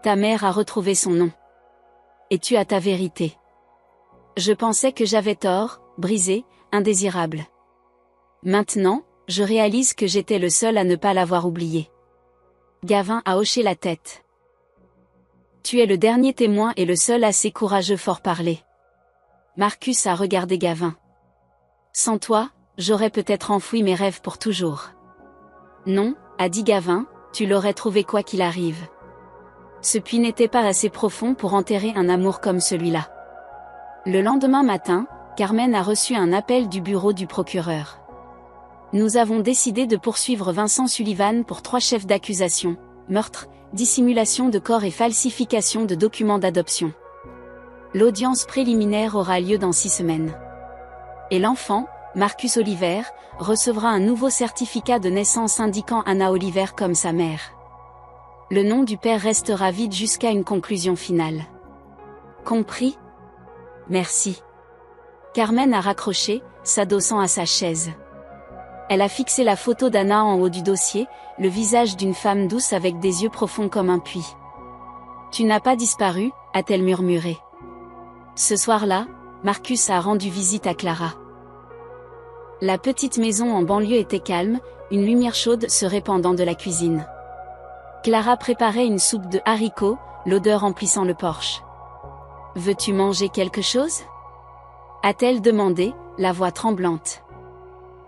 Ta mère a retrouvé son nom. Et tu as ta vérité. Je pensais que j'avais tort, brisé, indésirable. Maintenant, je réalise que j'étais le seul à ne pas l'avoir oublié. Gavin a hoché la tête. Tu es le dernier témoin et le seul assez courageux fort parler. Marcus a regardé Gavin. Sans toi, j'aurais peut-être enfoui mes rêves pour toujours. Non, a dit Gavin, tu l'aurais trouvé quoi qu'il arrive. Ce puits n'était pas assez profond pour enterrer un amour comme celui-là. Le lendemain matin, Carmen a reçu un appel du bureau du procureur. Nous avons décidé de poursuivre Vincent Sullivan pour 3 chefs d'accusation, meurtre, dissimulation de corps et falsification de documents d'adoption. L'audience préliminaire aura lieu dans 6 semaines. Et l'enfant, Marcus Oliver, recevra un nouveau certificat de naissance indiquant Anna Oliver comme sa mère. Le nom du père restera vide jusqu'à une conclusion finale. Compris ? Merci. Carmen a raccroché, s'adossant à sa chaise. Elle a fixé la photo d'Anna en haut du dossier, le visage d'une femme douce avec des yeux profonds comme un puits. Tu n'as pas disparu, a-t-elle murmuré. Ce soir-là, Marcus a rendu visite à Clara. La petite maison en banlieue était calme, une lumière chaude se répandant de la cuisine. Clara préparait une soupe de haricots, l'odeur emplissant le porche. « Veux-tu manger quelque chose ?» a-t-elle demandé, la voix tremblante.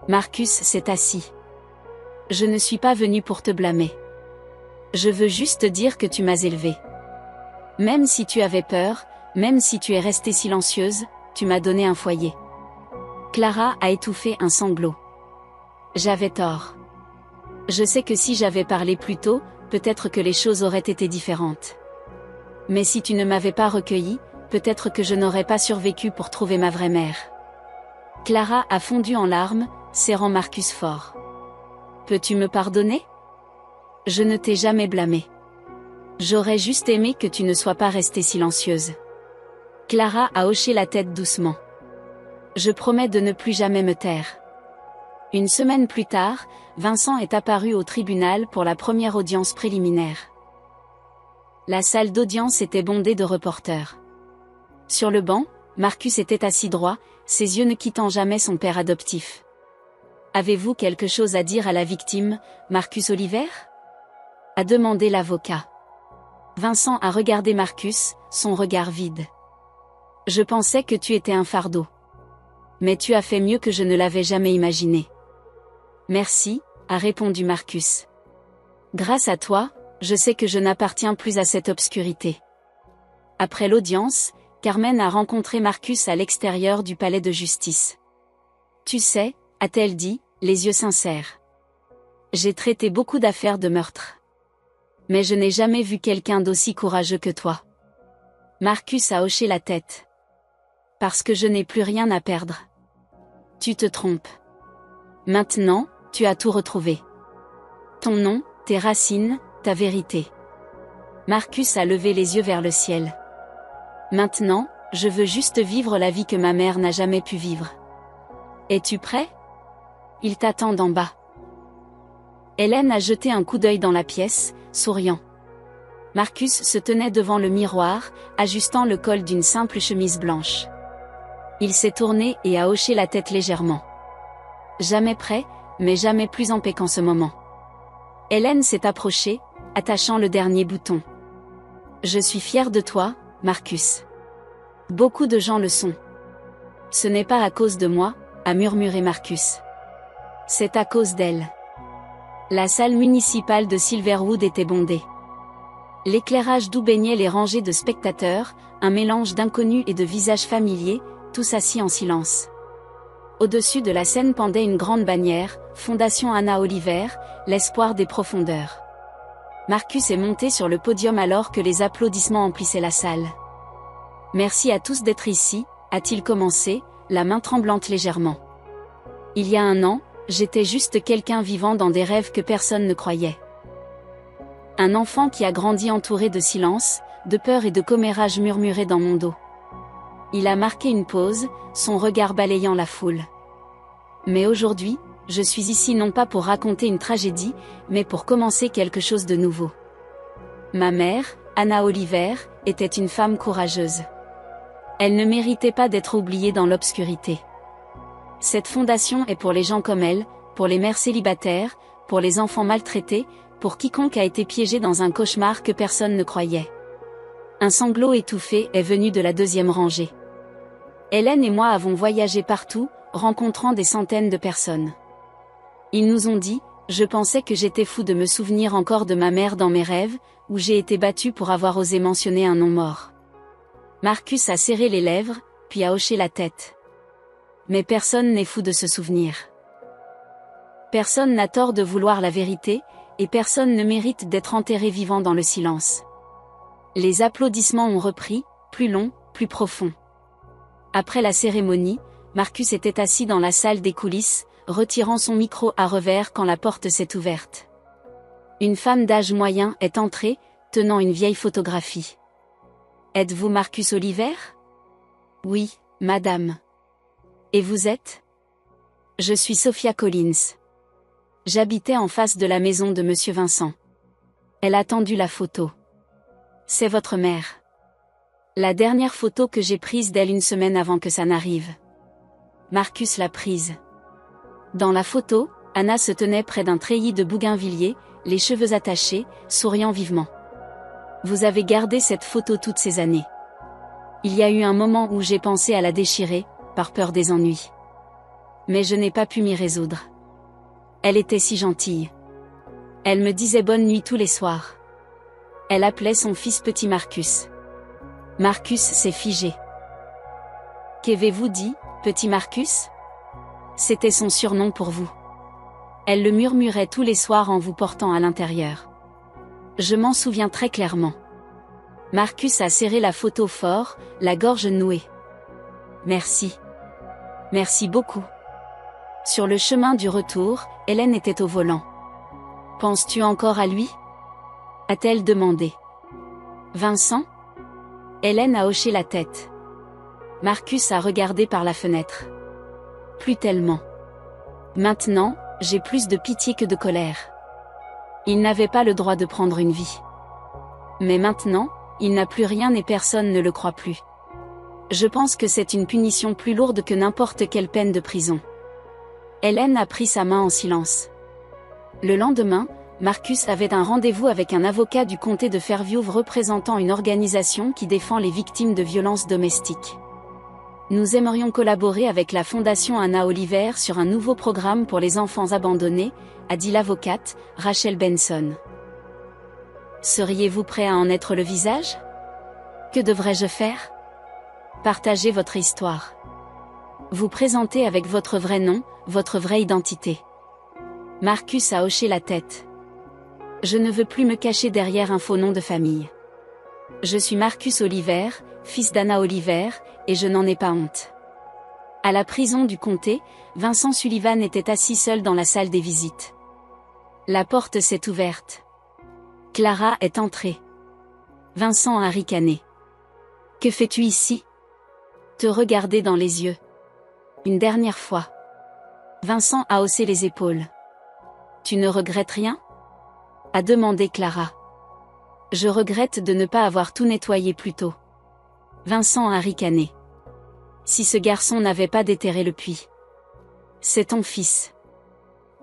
Marcus s'est assis. Je ne suis pas venu pour te blâmer. Je veux juste dire que tu m'as élevé. Même si tu avais peur, même si tu es restée silencieuse, tu m'as donné un foyer. Clara a étouffé un sanglot. J'avais tort. Je sais que si j'avais parlé plus tôt, peut-être que les choses auraient été différentes. Mais si tu ne m'avais pas recueilli, peut-être que je n'aurais pas survécu pour trouver ma vraie mère. Clara a fondu en larmes, serrant Marcus fort. Peux-tu me pardonner? Je ne t'ai jamais blâmé. J'aurais juste aimé que tu ne sois pas restée silencieuse. Clara a hoché la tête doucement. Je promets de ne plus jamais me taire. Une semaine plus tard, Vincent est apparu au tribunal pour la première audience préliminaire. La salle d'audience était bondée de reporters. Sur le banc, Marcus était assis droit, ses yeux ne quittant jamais son père adoptif. « Avez-vous quelque chose à dire à la victime, Marcus Oliver ?» a demandé l'avocat. Vincent a regardé Marcus, son regard vide. « Je pensais que tu étais un fardeau. Mais tu as fait mieux que je ne l'avais jamais imaginé. » « Merci, » a répondu Marcus. « Grâce à toi, je sais que je n'appartiens plus à cette obscurité. » Après l'audience, Carmen a rencontré Marcus à l'extérieur du palais de justice. « Tu sais, » a-t-elle dit, les yeux sincères. « J'ai traité beaucoup d'affaires de meurtre. Mais je n'ai jamais vu quelqu'un d'aussi courageux que toi. » Marcus a hoché la tête. « Parce que je n'ai plus rien à perdre. » Tu te trompes. Maintenant, tu as tout retrouvé. Ton nom, tes racines, ta vérité. Marcus a levé les yeux vers le ciel. Maintenant, je veux juste vivre la vie que ma mère n'a jamais pu vivre. Es-tu prêt? Il t'attend d'en bas. Hélène a jeté un coup d'œil dans la pièce, souriant. Marcus se tenait devant le miroir, ajustant le col d'une simple chemise blanche. Il s'est tourné et a hoché la tête légèrement. Jamais prêt, mais jamais plus en paix qu'en ce moment. Hélène s'est approchée, attachant le dernier bouton. Je suis fière de toi, Marcus. Beaucoup de gens le sont. Ce n'est pas à cause de moi, a murmuré Marcus. C'est à cause d'elle. La salle municipale de Silverwood était bondée. L'éclairage doux baignait les rangées de spectateurs, un mélange d'inconnus et de visages familiers, tous assis en silence. Au-dessus de la scène pendait une grande bannière, Fondation Anna Oliver, l'espoir des profondeurs. Marcus est monté sur le podium alors que les applaudissements emplissaient la salle. Merci à tous d'être ici, a-t-il commencé, la main tremblante légèrement. Il y a un an, j'étais juste quelqu'un vivant dans des rêves que personne ne croyait. Un enfant qui a grandi entouré de silence, de peur et de commérages murmurés dans mon dos. Il a marqué une pause, son regard balayant la foule. Mais aujourd'hui, je suis ici non pas pour raconter une tragédie, mais pour commencer quelque chose de nouveau. Ma mère, Anna Oliver, était une femme courageuse. Elle ne méritait pas d'être oubliée dans l'obscurité. Cette fondation est pour les gens comme elle, pour les mères célibataires, pour les enfants maltraités, pour quiconque a été piégé dans un cauchemar que personne ne croyait. Un sanglot étouffé est venu de la deuxième rangée. Hélène et moi avons voyagé partout, rencontrant des centaines de personnes. Ils nous ont dit, je pensais que j'étais fou de me souvenir encore de ma mère dans mes rêves, où j'ai été battu pour avoir osé mentionner un nom mort. Marcus a serré les lèvres, puis a hoché la tête. Mais personne n'est fou de se souvenir. Personne n'a tort de vouloir la vérité, et personne ne mérite d'être enterré vivant dans le silence. Les applaudissements ont repris, plus longs, plus profonds. Après la cérémonie, Marcus était assis dans la salle des coulisses, retirant son micro à revers quand la porte s'est ouverte. Une femme d'âge moyen est entrée, tenant une vieille photographie. « Êtes-vous Marcus Oliver ?»« Oui, madame. »« Et vous êtes ?»« Je suis Sophia Collins. J'habitais en face de la maison de monsieur Vincent. » Elle a tendu la photo. « C'est votre mère. » La dernière photo que j'ai prise d'elle une semaine avant que ça n'arrive. Marcus l'a prise. Dans la photo, Anna se tenait près d'un treillis de bougainvilliers, les cheveux attachés, souriant vivement. Vous avez gardé cette photo toutes ces années. Il y a eu un moment où j'ai pensé à la déchirer, par peur des ennuis. Mais je n'ai pas pu m'y résoudre. Elle était si gentille. Elle me disait bonne nuit tous les soirs. Elle appelait son fils petit Marcus. Marcus s'est figé. Qu'avez-vous dit, petit Marcus? C'était son surnom pour vous. Elle le murmurait tous les soirs en vous portant à l'intérieur. Je m'en souviens très clairement. Marcus a serré la photo fort, la gorge nouée. Merci. Merci beaucoup. Sur le chemin du retour, Hélène était au volant. Penses-tu encore à lui? A-t-elle demandé. Vincent? Hélène a hoché la tête. Marcus a regardé par la fenêtre. Plus tellement. Maintenant, j'ai plus de pitié que de colère. Il n'avait pas le droit de prendre une vie. Mais maintenant, il n'a plus rien et personne ne le croit plus. Je pense que c'est une punition plus lourde que n'importe quelle peine de prison. Hélène a pris sa main en silence. Le lendemain, Marcus avait un rendez-vous avec un avocat du comté de Fairview représentant une organisation qui défend les victimes de violences domestiques. Nous aimerions collaborer avec la Fondation Anna Oliver sur un nouveau programme pour les enfants abandonnés, a dit l'avocate, Rachel Benson. Seriez-vous prêt à en être le visage? Que devrais-je faire? Partagez votre histoire. Vous présentez avec votre vrai nom, votre vraie identité. Marcus a hoché la tête. Je ne veux plus me cacher derrière un faux nom de famille. Je suis Marcus Oliver, fils d'Anna Oliver, et je n'en ai pas honte. À la prison du comté, Vincent Sullivan était assis seul dans la salle des visites. La porte s'est ouverte. Clara est entrée. Vincent a ricané. Que fais-tu ici? Te regarder dans les yeux. Une dernière fois. Vincent a haussé les épaules. Tu ne regrettes rien? A demandé Clara. Je regrette de ne pas avoir tout nettoyé plus tôt. Vincent a ricané. Si ce garçon n'avait pas déterré le puits. C'est ton fils.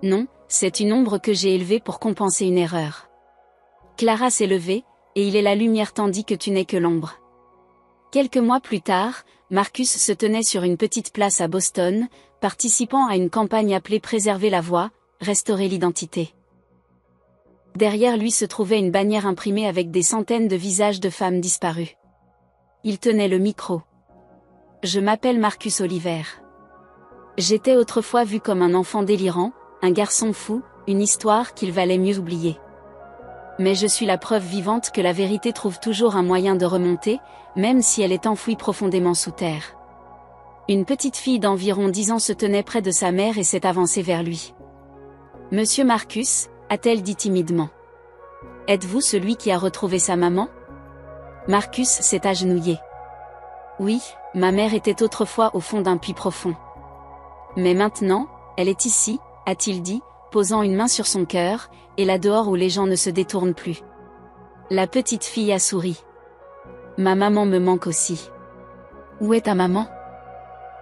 Non, c'est une ombre que j'ai élevée pour compenser une erreur. Clara s'est levée, et il est la lumière tandis que tu n'es que l'ombre. Quelques mois plus tard, Marcus se tenait sur une petite place à Boston, participant à une campagne appelée Préserver la voix, restaurer l'identité. Derrière lui se trouvait une bannière imprimée avec des centaines de visages de femmes disparues. Il tenait le micro. Je m'appelle Marcus Oliver. J'étais autrefois vu comme un enfant délirant, un garçon fou, une histoire qu'il valait mieux oublier. Mais je suis la preuve vivante que la vérité trouve toujours un moyen de remonter, même si elle est enfouie profondément sous terre. Une petite fille d'environ 10 ans se tenait près de sa mère et s'est avancée vers lui. Monsieur Marcus, a-t-elle dit timidement. Êtes-vous celui qui a retrouvé sa maman? Marcus s'est agenouillé. Oui, ma mère était autrefois au fond d'un puits profond. Mais maintenant, elle est ici, a-t-il dit, posant une main sur son cœur, et là dehors où les gens ne se détournent plus. La petite fille a souri. Ma maman me manque aussi. Où est ta maman?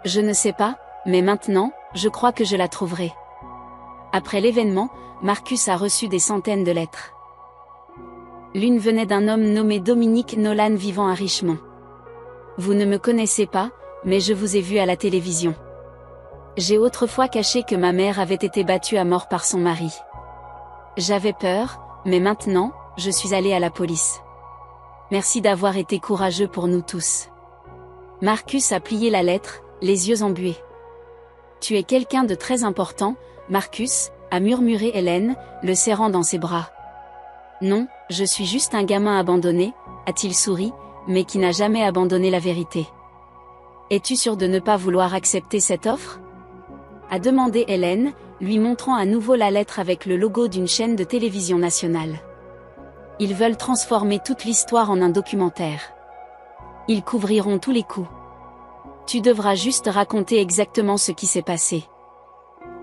Je ne sais pas, mais maintenant, je crois que je la trouverai. Après l'événement, Marcus a reçu des centaines de lettres. L'une venait d'un homme nommé Dominique Nolan vivant à Richmond. Vous ne me connaissez pas, mais je vous ai vu à la télévision. J'ai autrefois caché que ma mère avait été battue à mort par son mari. J'avais peur, mais maintenant, je suis allé à la police. Merci d'avoir été courageux pour nous tous. Marcus a plié la lettre, les yeux embués. Tu es quelqu'un de très important, Marcus, a murmuré Hélène, le serrant dans ses bras. Non, je suis juste un gamin abandonné, a-t-il souri, mais qui n'a jamais abandonné la vérité. Es-tu sûr de ne pas vouloir accepter cette offre? A demandé Hélène, lui montrant à nouveau la lettre avec le logo d'une chaîne de télévision nationale. Ils veulent transformer toute l'histoire en un documentaire. Ils couvriront tous les coups. Tu devras juste raconter exactement ce qui s'est passé.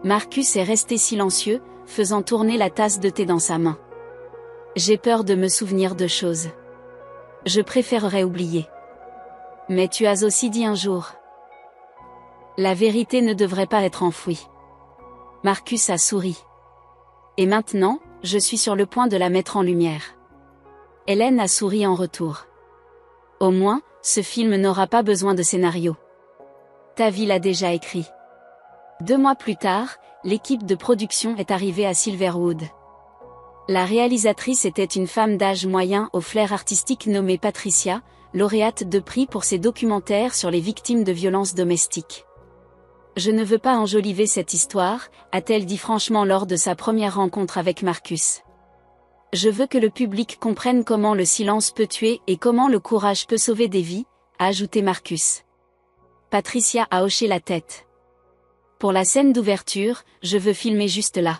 Marcus est resté silencieux, faisant tourner la tasse de thé dans sa main. J'ai peur de me souvenir de choses. Je préférerais oublier. Mais tu as aussi dit un jour. La vérité ne devrait pas être enfouie. Marcus a souri. Et maintenant, je suis sur le point de la mettre en lumière. Hélène a souri en retour. Au moins, ce film n'aura pas besoin de scénario. Ta vie l'a déjà écrit. 2 mois plus tard, l'équipe de production est arrivée à Silverwood. La réalisatrice était une femme d'âge moyen au flair artistique nommée Patricia, lauréate de prix pour ses documentaires sur les victimes de violences domestiques. Je ne veux pas enjoliver cette histoire, a-t-elle dit franchement lors de sa première rencontre avec Marcus. Je veux que le public comprenne comment le silence peut tuer et comment le courage peut sauver des vies, a ajouté Marcus. Patricia a hoché la tête. Pour la scène d'ouverture, je veux filmer juste là.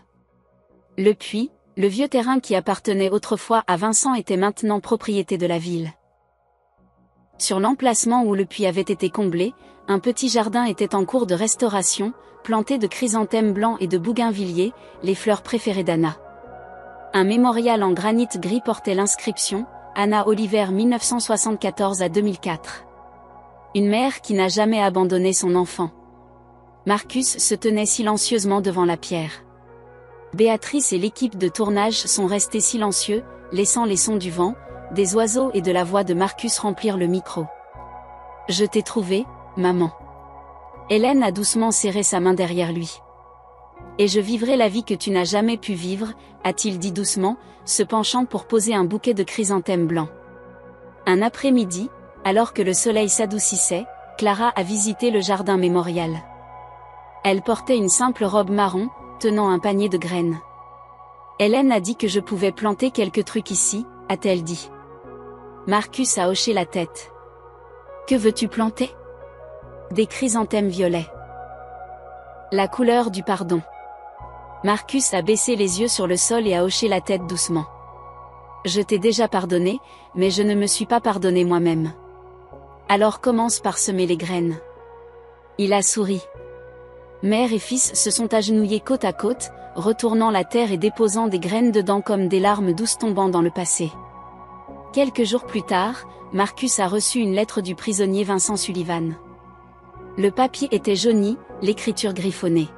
Le puits, le vieux terrain qui appartenait autrefois à Vincent était maintenant propriété de la ville. Sur l'emplacement où le puits avait été comblé, un petit jardin était en cours de restauration, planté de chrysanthèmes blancs et de bougainvilliers, les fleurs préférées d'Anna. Un mémorial en granit gris portait l'inscription « Anna Oliver 1974 à 2004 ». Une mère qui n'a jamais abandonné son enfant. Marcus se tenait silencieusement devant la pierre. Béatrice et l'équipe de tournage sont restés silencieux, laissant les sons du vent, des oiseaux et de la voix de Marcus remplir le micro. « Je t'ai trouvé, maman. » Hélène a doucement serré sa main derrière lui. « Et je vivrai la vie que tu n'as jamais pu vivre, » a-t-il dit doucement, se penchant pour poser un bouquet de chrysanthèmes blancs. Un après-midi, alors que le soleil s'adoucissait, Clara a visité le jardin mémorial. Elle portait une simple robe marron, tenant un panier de graines. « Hélène a dit que je pouvais planter quelques trucs ici, » a-t-elle dit. Marcus a hoché la tête. « Que veux-tu planter ? » Des chrysanthèmes violets. La couleur du pardon. Marcus a baissé les yeux sur le sol et a hoché la tête doucement. « Je t'ai déjà pardonné, mais je ne me suis pas pardonné moi-même. Alors commence par semer les graines. » Il a souri. Mère et fils se sont agenouillés côte à côte, retournant la terre et déposant des graines dedans comme des larmes douces tombant dans le passé. Quelques jours plus tard, Marcus a reçu une lettre du prisonnier Vincent Sullivan. Le papier était jauni, l'écriture griffonnée.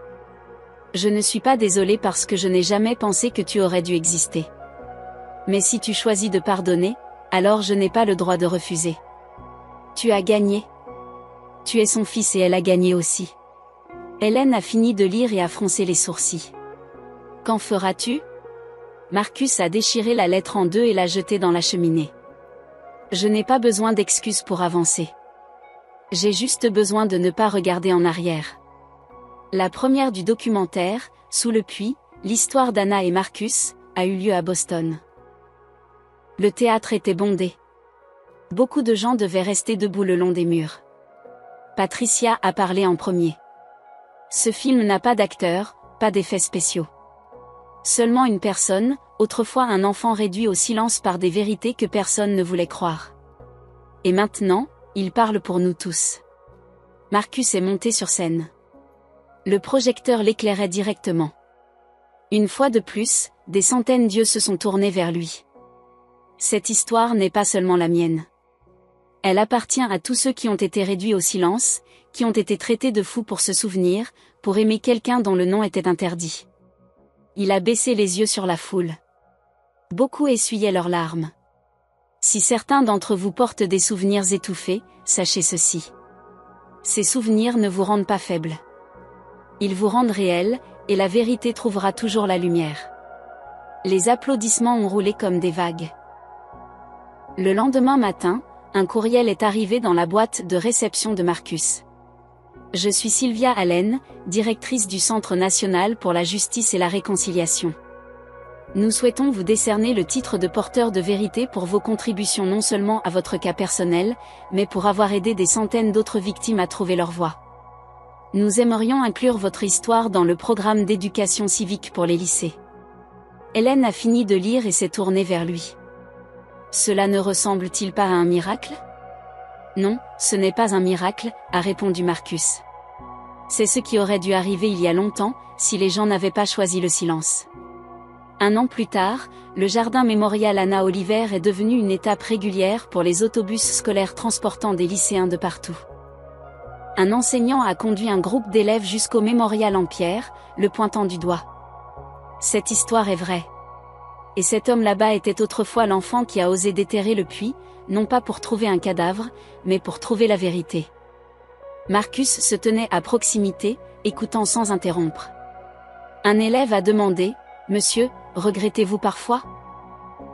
« Je ne suis pas désolé parce que je n'ai jamais pensé que tu aurais dû exister. Mais si tu choisis de pardonner, alors je n'ai pas le droit de refuser. Tu as gagné. Tu es son fils et elle a gagné aussi. » Hélène a fini de lire et a froncé les sourcils. « Qu'en feras-tu ? » Marcus a déchiré la lettre en deux et l'a jetée dans la cheminée. « Je n'ai pas besoin d'excuses pour avancer. J'ai juste besoin de ne pas regarder en arrière. » La première du documentaire, Sous le puits, l'histoire d'Anna et Marcus, a eu lieu à Boston. Le théâtre était bondé. Beaucoup de gens devaient rester debout le long des murs. Patricia a parlé en premier. Ce film n'a pas d'acteurs, pas d'effets spéciaux. Seulement une personne, autrefois un enfant réduit au silence par des vérités que personne ne voulait croire. Et maintenant, il parle pour nous tous. Marcus est monté sur scène. Le projecteur l'éclairait directement. Une fois de plus, des centaines d'yeux se sont tournés vers lui. Cette histoire n'est pas seulement la mienne. Elle appartient à tous ceux qui ont été réduits au silence, qui ont été traités de fous pour se souvenir, pour aimer quelqu'un dont le nom était interdit. Il a baissé les yeux sur la foule. Beaucoup essuyaient leurs larmes. Si certains d'entre vous portent des souvenirs étouffés, sachez ceci. Ces souvenirs ne vous rendent pas faibles. Ils vous rendent réels, et la vérité trouvera toujours la lumière. Les applaudissements ont roulé comme des vagues. Le lendemain matin, un courriel est arrivé dans la boîte de réception de Marcus. Je suis Sylvia Allen, directrice du Centre national pour la justice et la réconciliation. Nous souhaitons vous décerner le titre de porteur de vérité pour vos contributions non seulement à votre cas personnel, mais pour avoir aidé des centaines d'autres victimes à trouver leur voie. Nous aimerions inclure votre histoire dans le programme d'éducation civique pour les lycées. Hélène a fini de lire et s'est tournée vers lui. Cela ne ressemble-t-il pas à un miracle ? Non, ce n'est pas un miracle, a répondu Marcus. C'est ce qui aurait dû arriver il y a longtemps, si les gens n'avaient pas choisi le silence. 1 an plus tard, le jardin mémorial Anna Oliver est devenu une étape régulière pour les autobus scolaires transportant des lycéens de partout. Un enseignant a conduit un groupe d'élèves jusqu'au mémorial en pierre, le pointant du doigt. Cette histoire est vraie. Et cet homme là-bas était autrefois l'enfant qui a osé déterrer le puits, non pas pour trouver un cadavre, mais pour trouver la vérité. Marcus se tenait à proximité, écoutant sans interrompre. Un élève a demandé, « Monsieur, regrettez-vous parfois ?»«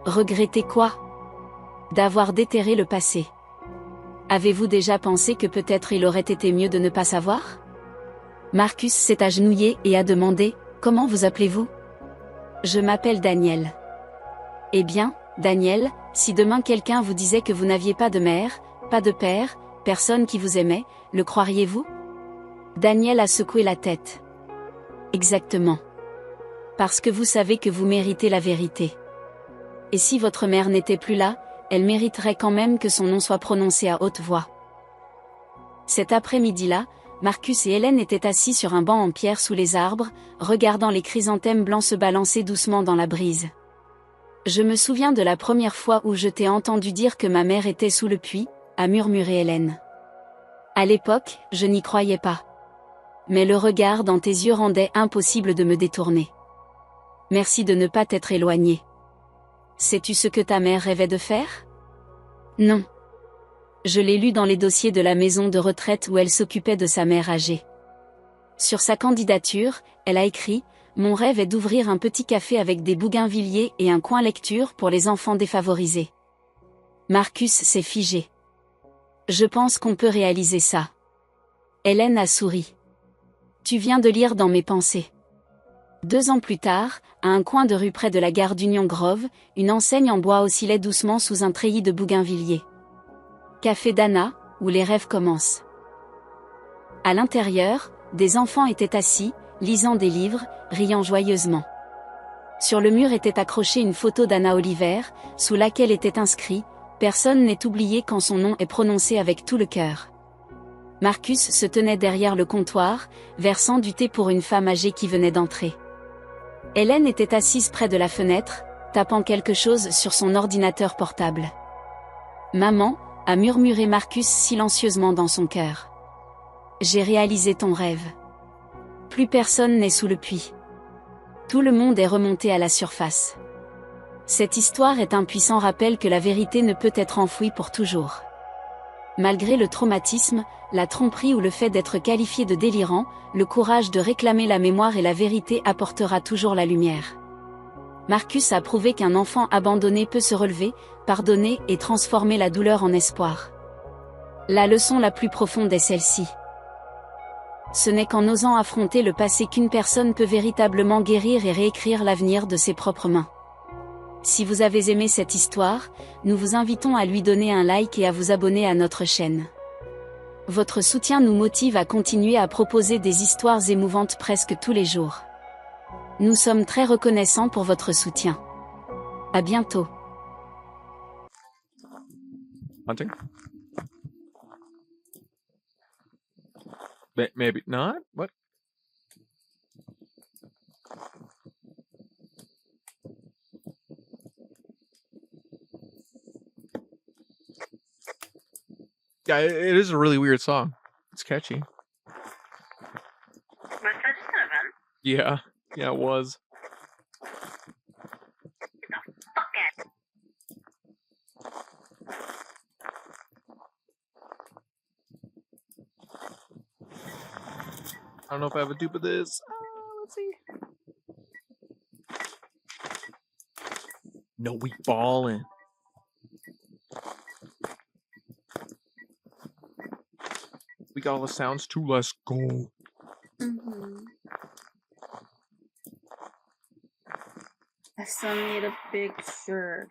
Regrettez quoi ?»« D'avoir déterré le passé. » Avez-vous déjà pensé que peut-être il aurait été mieux de ne pas savoir ? Marcus s'est agenouillé et a demandé, « Comment vous appelez-vous ?»« Je m'appelle Daniel. » Eh bien, Daniel, si demain quelqu'un vous disait que vous n'aviez pas de mère, pas de père, personne qui vous aimait, le croiriez-vous ? Daniel a secoué la tête. Exactement. Parce que vous savez que vous méritez la vérité. Et si votre mère n'était plus là, elle mériterait quand même que son nom soit prononcé à haute voix. Cet après-midi-là, Marcus et Hélène étaient assis sur un banc en pierre sous les arbres, regardant les chrysanthèmes blancs se balancer doucement dans la brise. Je me souviens de la première fois où je t'ai entendu dire que ma mère était sous le puits, a murmuré Hélène. À l'époque, je n'y croyais pas. Mais le regard dans tes yeux rendait impossible de me détourner. Merci de ne pas t'être éloigné. Sais-tu ce que ta mère rêvait de faire ? Non. Je l'ai lu dans les dossiers de la maison de retraite où elle s'occupait de sa mère âgée. Sur sa candidature, elle a écrit « Mon rêve est d'ouvrir un petit café avec des bougainvilliers et un coin lecture pour les enfants défavorisés. » Marcus s'est figé. Je pense qu'on peut réaliser ça. Hélène a souri. Tu viens de lire dans mes pensées. 2 ans plus tard, à un coin de rue près de la gare d'Union Grove, une enseigne en bois oscillait doucement sous un treillis de bougainvilliers. Café d'Anna, où les rêves commencent. À l'intérieur, des enfants étaient assis, lisant des livres, riant joyeusement. Sur le mur était accrochée une photo d'Anna Oliver, sous laquelle était inscrit « Personne n'est oublié quand son nom est prononcé avec tout le cœur ». Marcus se tenait derrière le comptoir, versant du thé pour une femme âgée qui venait d'entrer. Hélène était assise près de la fenêtre, tapant quelque chose sur son ordinateur portable. « Maman », a murmuré Marcus silencieusement dans son cœur. « J'ai réalisé ton rêve. Plus personne n'est sous le puits. Tout le monde est remonté à la surface. Cette histoire est un puissant rappel que la vérité ne peut être enfouie pour toujours. Malgré le traumatisme, la tromperie ou le fait d'être qualifié de délirant, le courage de réclamer la mémoire et la vérité apportera toujours la lumière. Marcus a prouvé qu'un enfant abandonné peut se relever, pardonner et transformer la douleur en espoir. La leçon la plus profonde est celle-ci. Ce n'est qu'en osant affronter le passé qu'une personne peut véritablement guérir et réécrire l'avenir de ses propres mains. Si vous avez aimé cette histoire, nous vous invitons à lui donner un like et à vous abonner à notre chaîne. Votre soutien nous motive à continuer à proposer des histoires émouvantes presque tous les jours. Nous sommes très reconnaissants pour votre soutien. À bientôt. Hunting? Maybe not? What? Yeah, it is a really weird song. It's catchy. Was that just an event? Yeah, it was. Fuck it. I don't know if I have a dupe of this. Let's see. No, we ballin'. We got all the sounds too. Let's go. I still need a picture.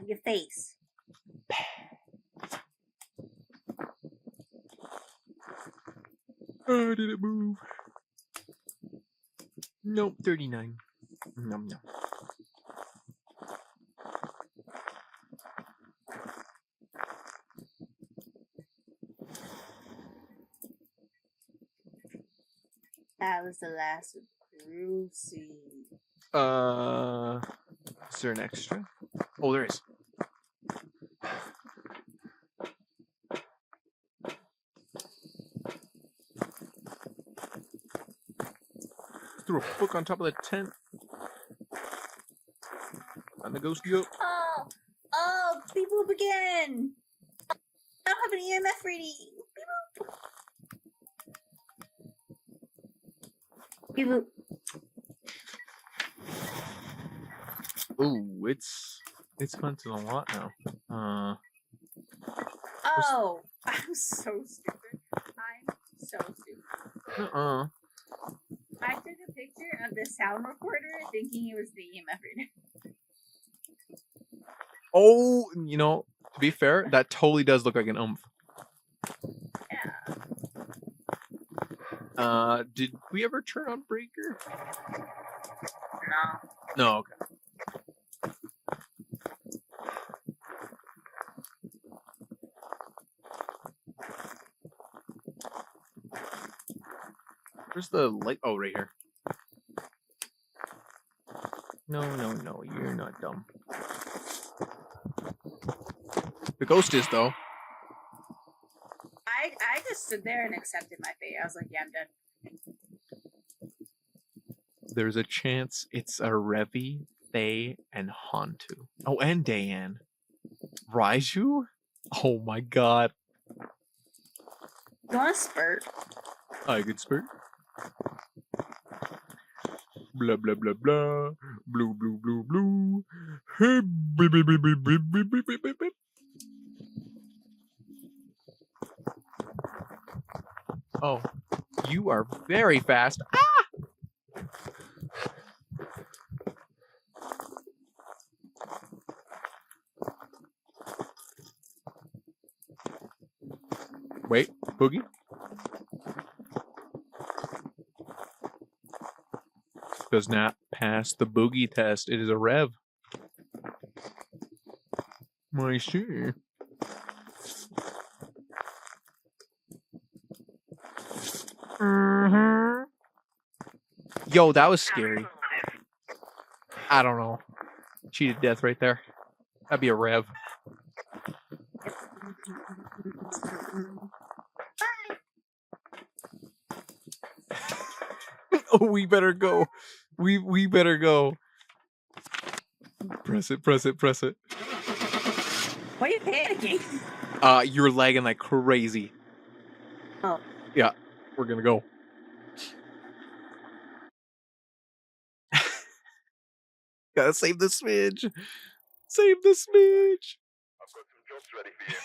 Your face. Oh, did it move? Nope, 39. Nom nom. That was the last Brucey. Is there an extra? Oh, there is. Threw a book on top of the tent. On the ghost go. Oh, beep boop again. I don't have an EMF reading. Beep boop. You Ooh, it's hunting a lot now. Oh, I'm so stupid. I'm so stupid. I took a picture of the sound recorder thinking it was the EMF reader. Oh, you know, to be fair, that totally does look like an oomph. Yeah. Did we ever turn on breaker? No. No, okay. Where's the light? Oh, right here. No, you're not dumb. The ghost is, though. I just stood there and accepted my fate. I was like, yeah, I'm done. There's a chance it's a Revi, Faye, and Hantu. Oh, and Dayan. Raiju? Oh my god. You want a spurt? I could spurt. Blah blah blah blah. Blue blue blue blue. Hey, beep, beep, beep, beep, beep, beep, beep, beep, beep, beep. Oh, you are very fast. Ah! Wait, Boogie? Does not pass the Boogie test. It is a Rev. I see. Yo, that was scary. I don't know. Cheated death right there. That'd be a Rev. Oh, we better go. We better go. Press it, press it, press it. Why are you panicking? You're lagging like crazy. Oh. Yeah, we're gonna go. Gotta save the smidge. Save the smidge. I've got some jobs ready for you.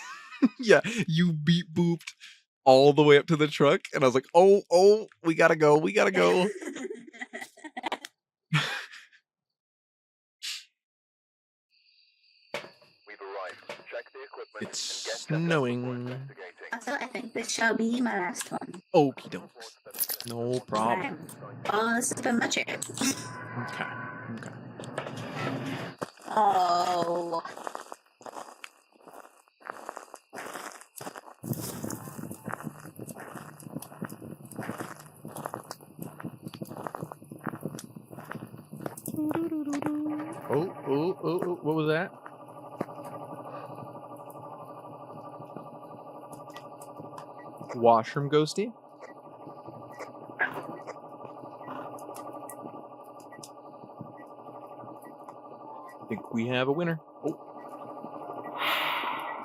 Yeah, you beat booped all the way up to the truck, and I was like, oh, we gotta go, we gotta go. We've arrived. Check the equipment It's and get set up before snowing. investigating. Also, I think this shall be my last one. Okie dokes. No problem. Oh, this has been much air. Okay. Oh. Oh, what was that? Washroom ghosty? I think we have a winner. Oh.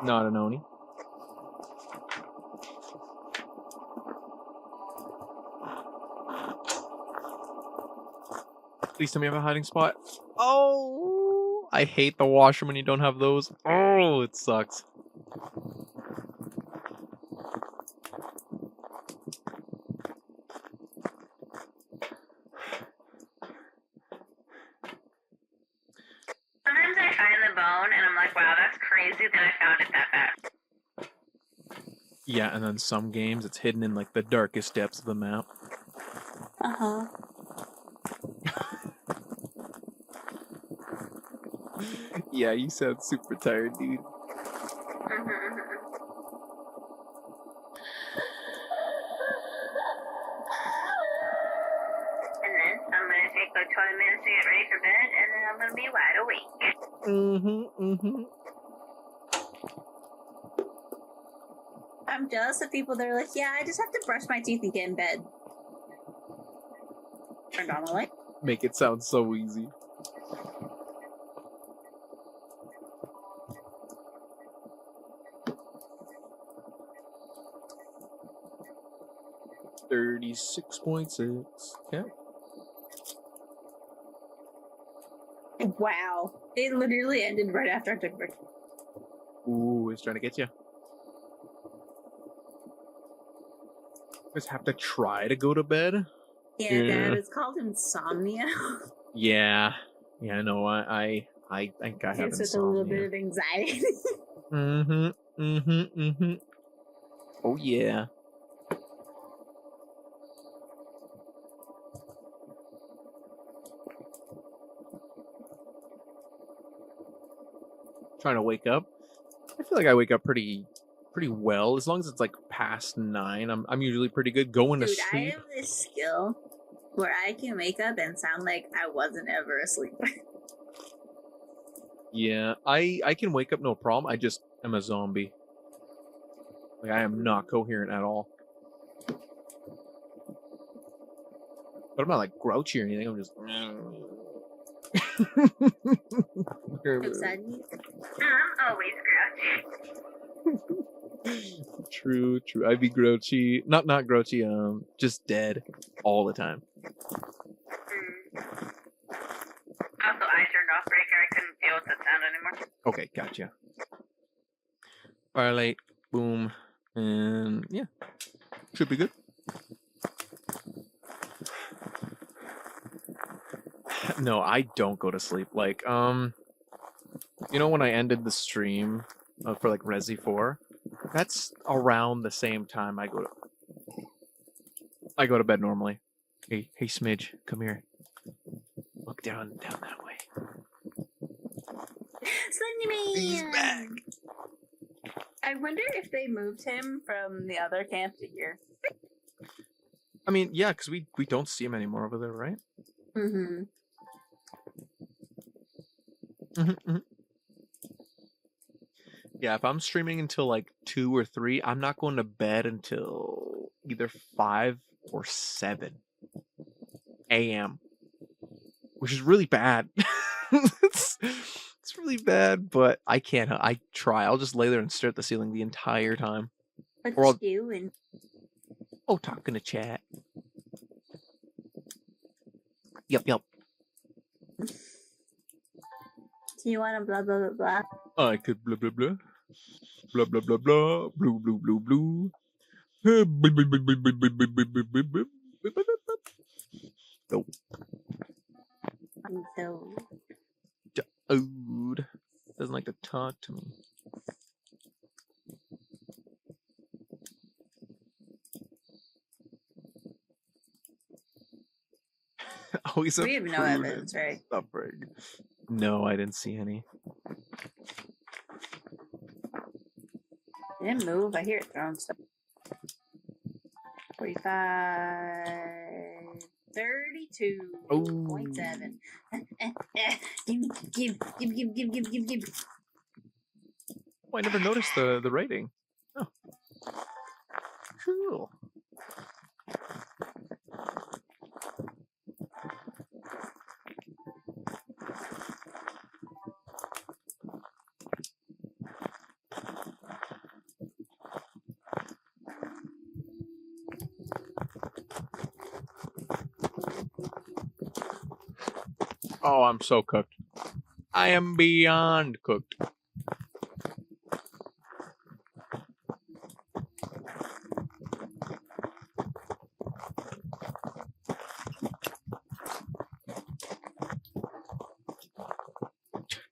Not an Oni. Please tell me I have a hiding spot. Oh, I hate the washroom when you don't have those. Oh, it sucks. Sometimes I find the bone and I'm like, wow, that's crazy that I found it that fast. Yeah, and then some games it's hidden in like the darkest depths of the map. Uh-huh. Yeah, you sound super tired, dude. And then I'm gonna take like 20 minutes to get ready for bed, and then I'm gonna be wide awake. I'm jealous of people that are like, yeah, I just have to brush my teeth and get in bed. Turned on the light. Make it sound so easy. $36.6. Okay. Wow. It literally ended right after I took a break. Ooh, he's trying to get you. Just have to try to go to bed. Yeah, Dad, it's called insomnia. Yeah. Yeah, no, I think I have It's with a little bit insomnia. of anxiety. Oh yeah. Trying to wake up. I feel like I wake up pretty well, as long as it's like past 9. I'm usually pretty good going to Dude, I sleep. have this skill where I can wake up and sound like I wasn't ever asleep. Yeah, I can wake up no problem. I just am a zombie. Like I am not coherent at all. But I'm not like grouchy or anything. I'm just. I'm always grouchy. True. I'd be grouchy. Not grouchy. Just dead all the time. Also, I turned off breaker. I couldn't deal with that sound anymore. Okay, gotcha. Firelight, boom, and yeah, should be good. No, I don't go to sleep. Like, you know when I ended the stream for like Resi 4, that's around the same time I go to bed normally. Hey, Smidge, come here. Look down that way. Slenderman! He's back. I wonder if they moved him from the other camp to here. I mean, yeah, because we don't see him anymore over there, right? Mm-hmm. Yeah, if I'm streaming until like 2 or 3, I'm not going to bed until either 5 or 7 a.m., which is really bad. it's really bad, but I can't. I try. I'll just lay there and stare at the ceiling the entire time. What you doing? Oh, talking to chat. Yep. Do you want to blah, blah, blah, blah? I could blah, blah, blah. Blah, blah, blah, blah. Blue, blue, blue, blue. No. I'm so... Dude. Doesn't like to talk to me. Oh, he's We have no evidence, right? Suffering. No, I didn't see any. It didn't move. I hear it throwing stuff. 45... 32.7. Give. Oh, I never noticed the rating. Oh. Cool. Oh, I'm so cooked. I am beyond cooked.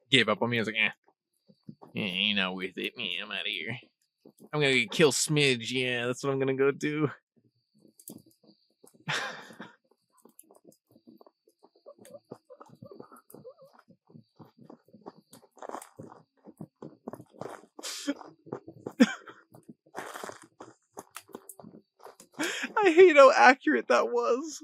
Gave up on me. I was like, ain't not worth it. I'm out of here. I'm gonna kill Smidge. Yeah, that's what I'm gonna go do. I hate how accurate that was.